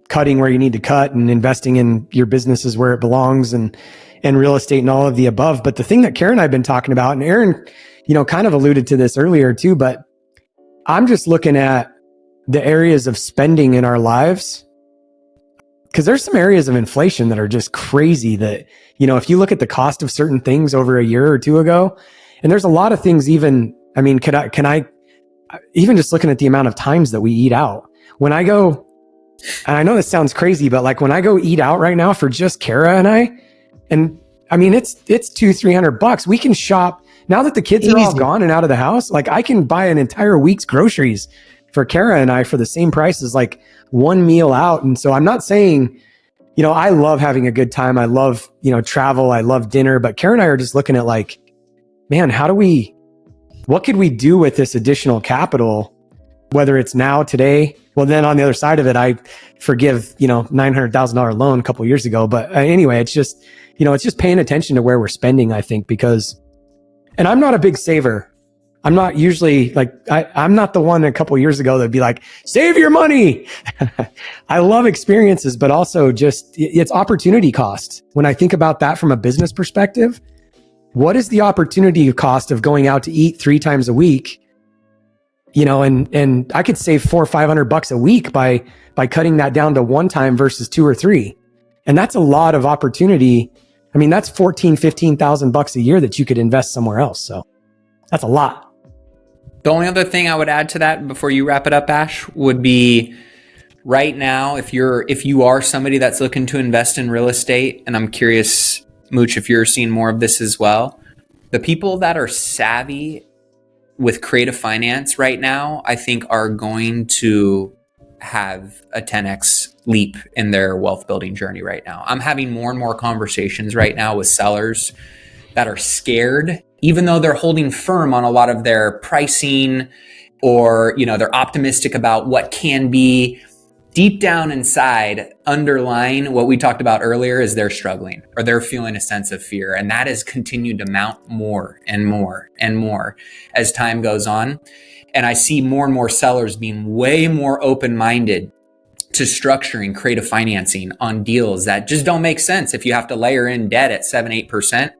cutting where you need to cut and investing in your businesses where it belongs, and real estate and all of the above. But the thing that Karen and I have been talking about, and Aaron, you know, kind of alluded to this earlier too, but I'm just looking at the areas of spending in our lives, because there's some areas of inflation that are just crazy that, you know, if you look at the cost of certain things over a year or two ago, and there's a lot of things, even, I mean, can I even just looking at the amount of times that we eat out, when I go, and I know this sounds crazy, but like when I go eat out right now for just Kara and I mean, it's $200-300. We can shop now that the kids are all gone and out of the house. Like, I can buy an entire week's groceries for Kara and I for the same price as like one meal out. And so I'm not saying, you know, I love having a good time. I love, you know, travel. I love dinner. But Kara and I are just looking at like, man, what could we do with this additional capital, whether it's now, today? Well, then on the other side of it, I forgive, you know, $900,000 loan a couple of years ago. But anyway, it's just, you know, it's just paying attention to where we're spending, I think, because, and I'm not a big saver. I'm not usually like, I'm not the one a couple of years ago that'd be like, save your money. I love experiences, but also just it's opportunity cost. When I think about that from a business perspective, what is the opportunity cost of going out to eat 3 times a week? You know, and I could save $400 or $500 a week by cutting that down to 1 time versus 2 or 3. And that's a lot of opportunity. I mean, that's $14,000-15,000 a year that you could invest somewhere else. So that's a lot. The only other thing I would add to that before you wrap it up, Ash, would be right now, if you are somebody that's looking to invest in real estate, and I'm curious, Mooch, if you're seeing more of this as well, the people that are savvy with creative finance right now, I think are going to have a 10x leap in their wealth building journey right now. I'm having more and more conversations right now with sellers that are scared, even though they're holding firm on a lot of their pricing, or, you know, they're optimistic about what can be. Deep down inside, underlying what we talked about earlier, is they're struggling, or they're feeling a sense of fear. And that has continued to mount more and more and more as time goes on. And I see more and more sellers being way more open-minded to structuring creative financing on deals that just don't make sense if you have to layer in debt at 7-8%.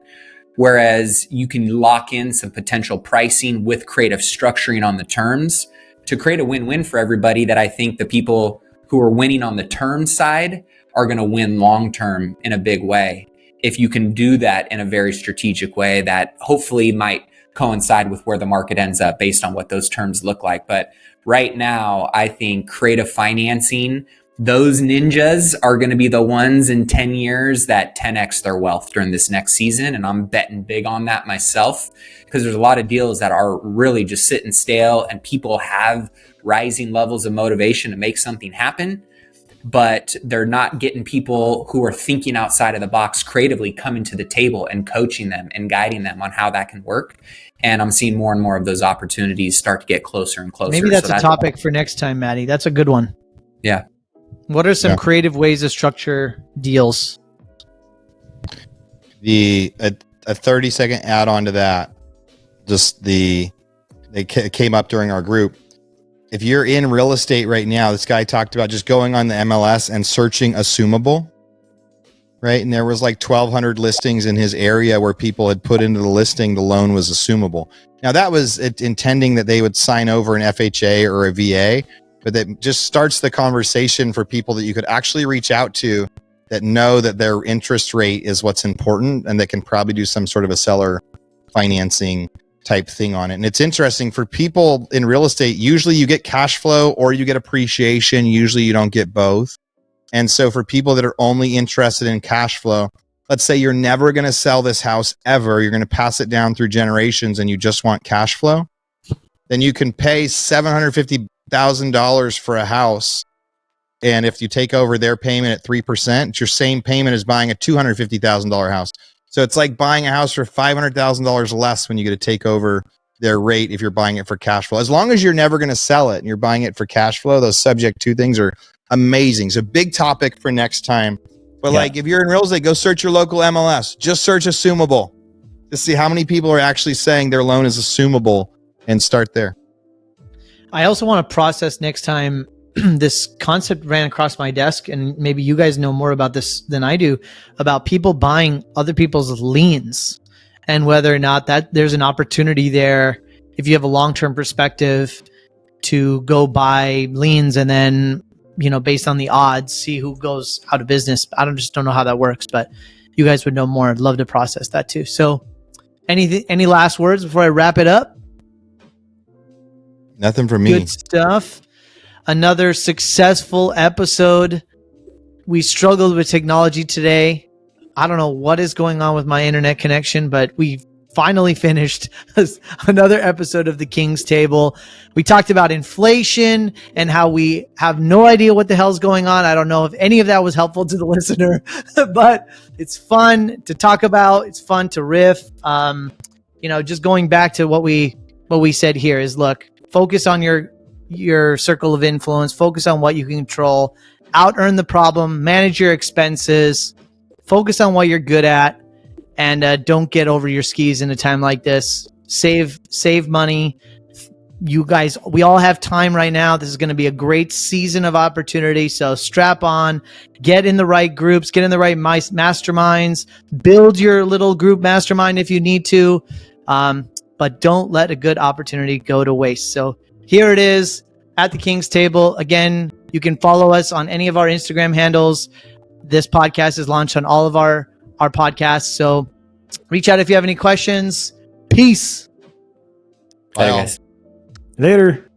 Whereas you can lock in some potential pricing with creative structuring on the terms to create a win-win for everybody, that I think the people who are winning on the term side are going to win long-term in a big way. If you can do that in a very strategic way that hopefully might coincide with where the market ends up based on what those terms look like. But right now, I think creative financing, those ninjas are going to be the ones in 10 years that 10x their wealth during this next season. And I'm betting big on that myself, because there's a lot of deals that are really just sitting stale and people have rising levels of motivation to make something happen, but they're not getting people who are thinking outside of the box creatively coming to the table and coaching them and guiding them on how that can work. And I'm seeing more and more of those opportunities start to get closer and closer. Maybe that's a topic for next time, Maddie. That's a good one. Yeah. What are some creative ways to structure deals? A 30-second add-on to that, they came up during our group. If you're in real estate right now, this guy talked about just going on the MLS and searching assumable, right? And there was like 1,200 listings in his area where people had put into the listing the loan was assumable. Now that was intending that they would sign over an FHA or a VA, but that just starts the conversation for people that you could actually reach out to that know that their interest rate is what's important and that can probably do some sort of a seller financing type thing on it. And it's interesting for people in real estate, usually you get cash flow or you get appreciation. Usually you don't get both. And so for people that are only interested in cash flow, let's say you're never going to sell this house ever, you're going to pass it down through generations and you just want cash flow, then you can pay $750,000 for a house. And if you take over their payment at 3%, it's your same payment as buying a $250,000 house. So it's like buying a house for $500,000 less when you get to take over their rate if you're buying it for cash flow. As long as you're never going to sell it and you're buying it for cash flow, those subject to things are amazing. So big topic for next time. But like if you're in real estate, go search your local MLS. Just search assumable to see how many people are actually saying their loan is assumable and start there. I also want to process next time. This concept ran across my desk, and maybe you guys know more about this than I do, about people buying other people's liens and whether or not that there's an opportunity there if you have a long-term perspective to go buy liens and then, you know, based on the odds, see who goes out of business. I just don't know how that works, but you guys would know more. I'd love to process that too. So any last words before I wrap it up? Nothing for me. Good stuff. Another successful episode. We struggled with technology today. I don't know what is going on with my internet connection, but we finally finished another episode of the King's Table. We talked about inflation and how we have no idea what the hell's going on. I don't know if any of that was helpful to the listener, but it's fun to talk about. It's fun to riff. You know, just going back to what we said here is, look, focus on your circle of influence, focus on what you can control, out earn the problem, manage your expenses, focus on what you're good at, and don't get over your skis in a time like this. Save money. You guys, we all have time right now. This is going to be a great season of opportunity. So strap on, get in the right groups, get in the right masterminds, build your little group mastermind if you need to, but don't let a good opportunity go to waste. So here it is at the King's Table. Again, you can follow us on any of our Instagram handles. This podcast is launched on all of our podcasts. So reach out if you have any questions. Peace. Bye, guys. Later.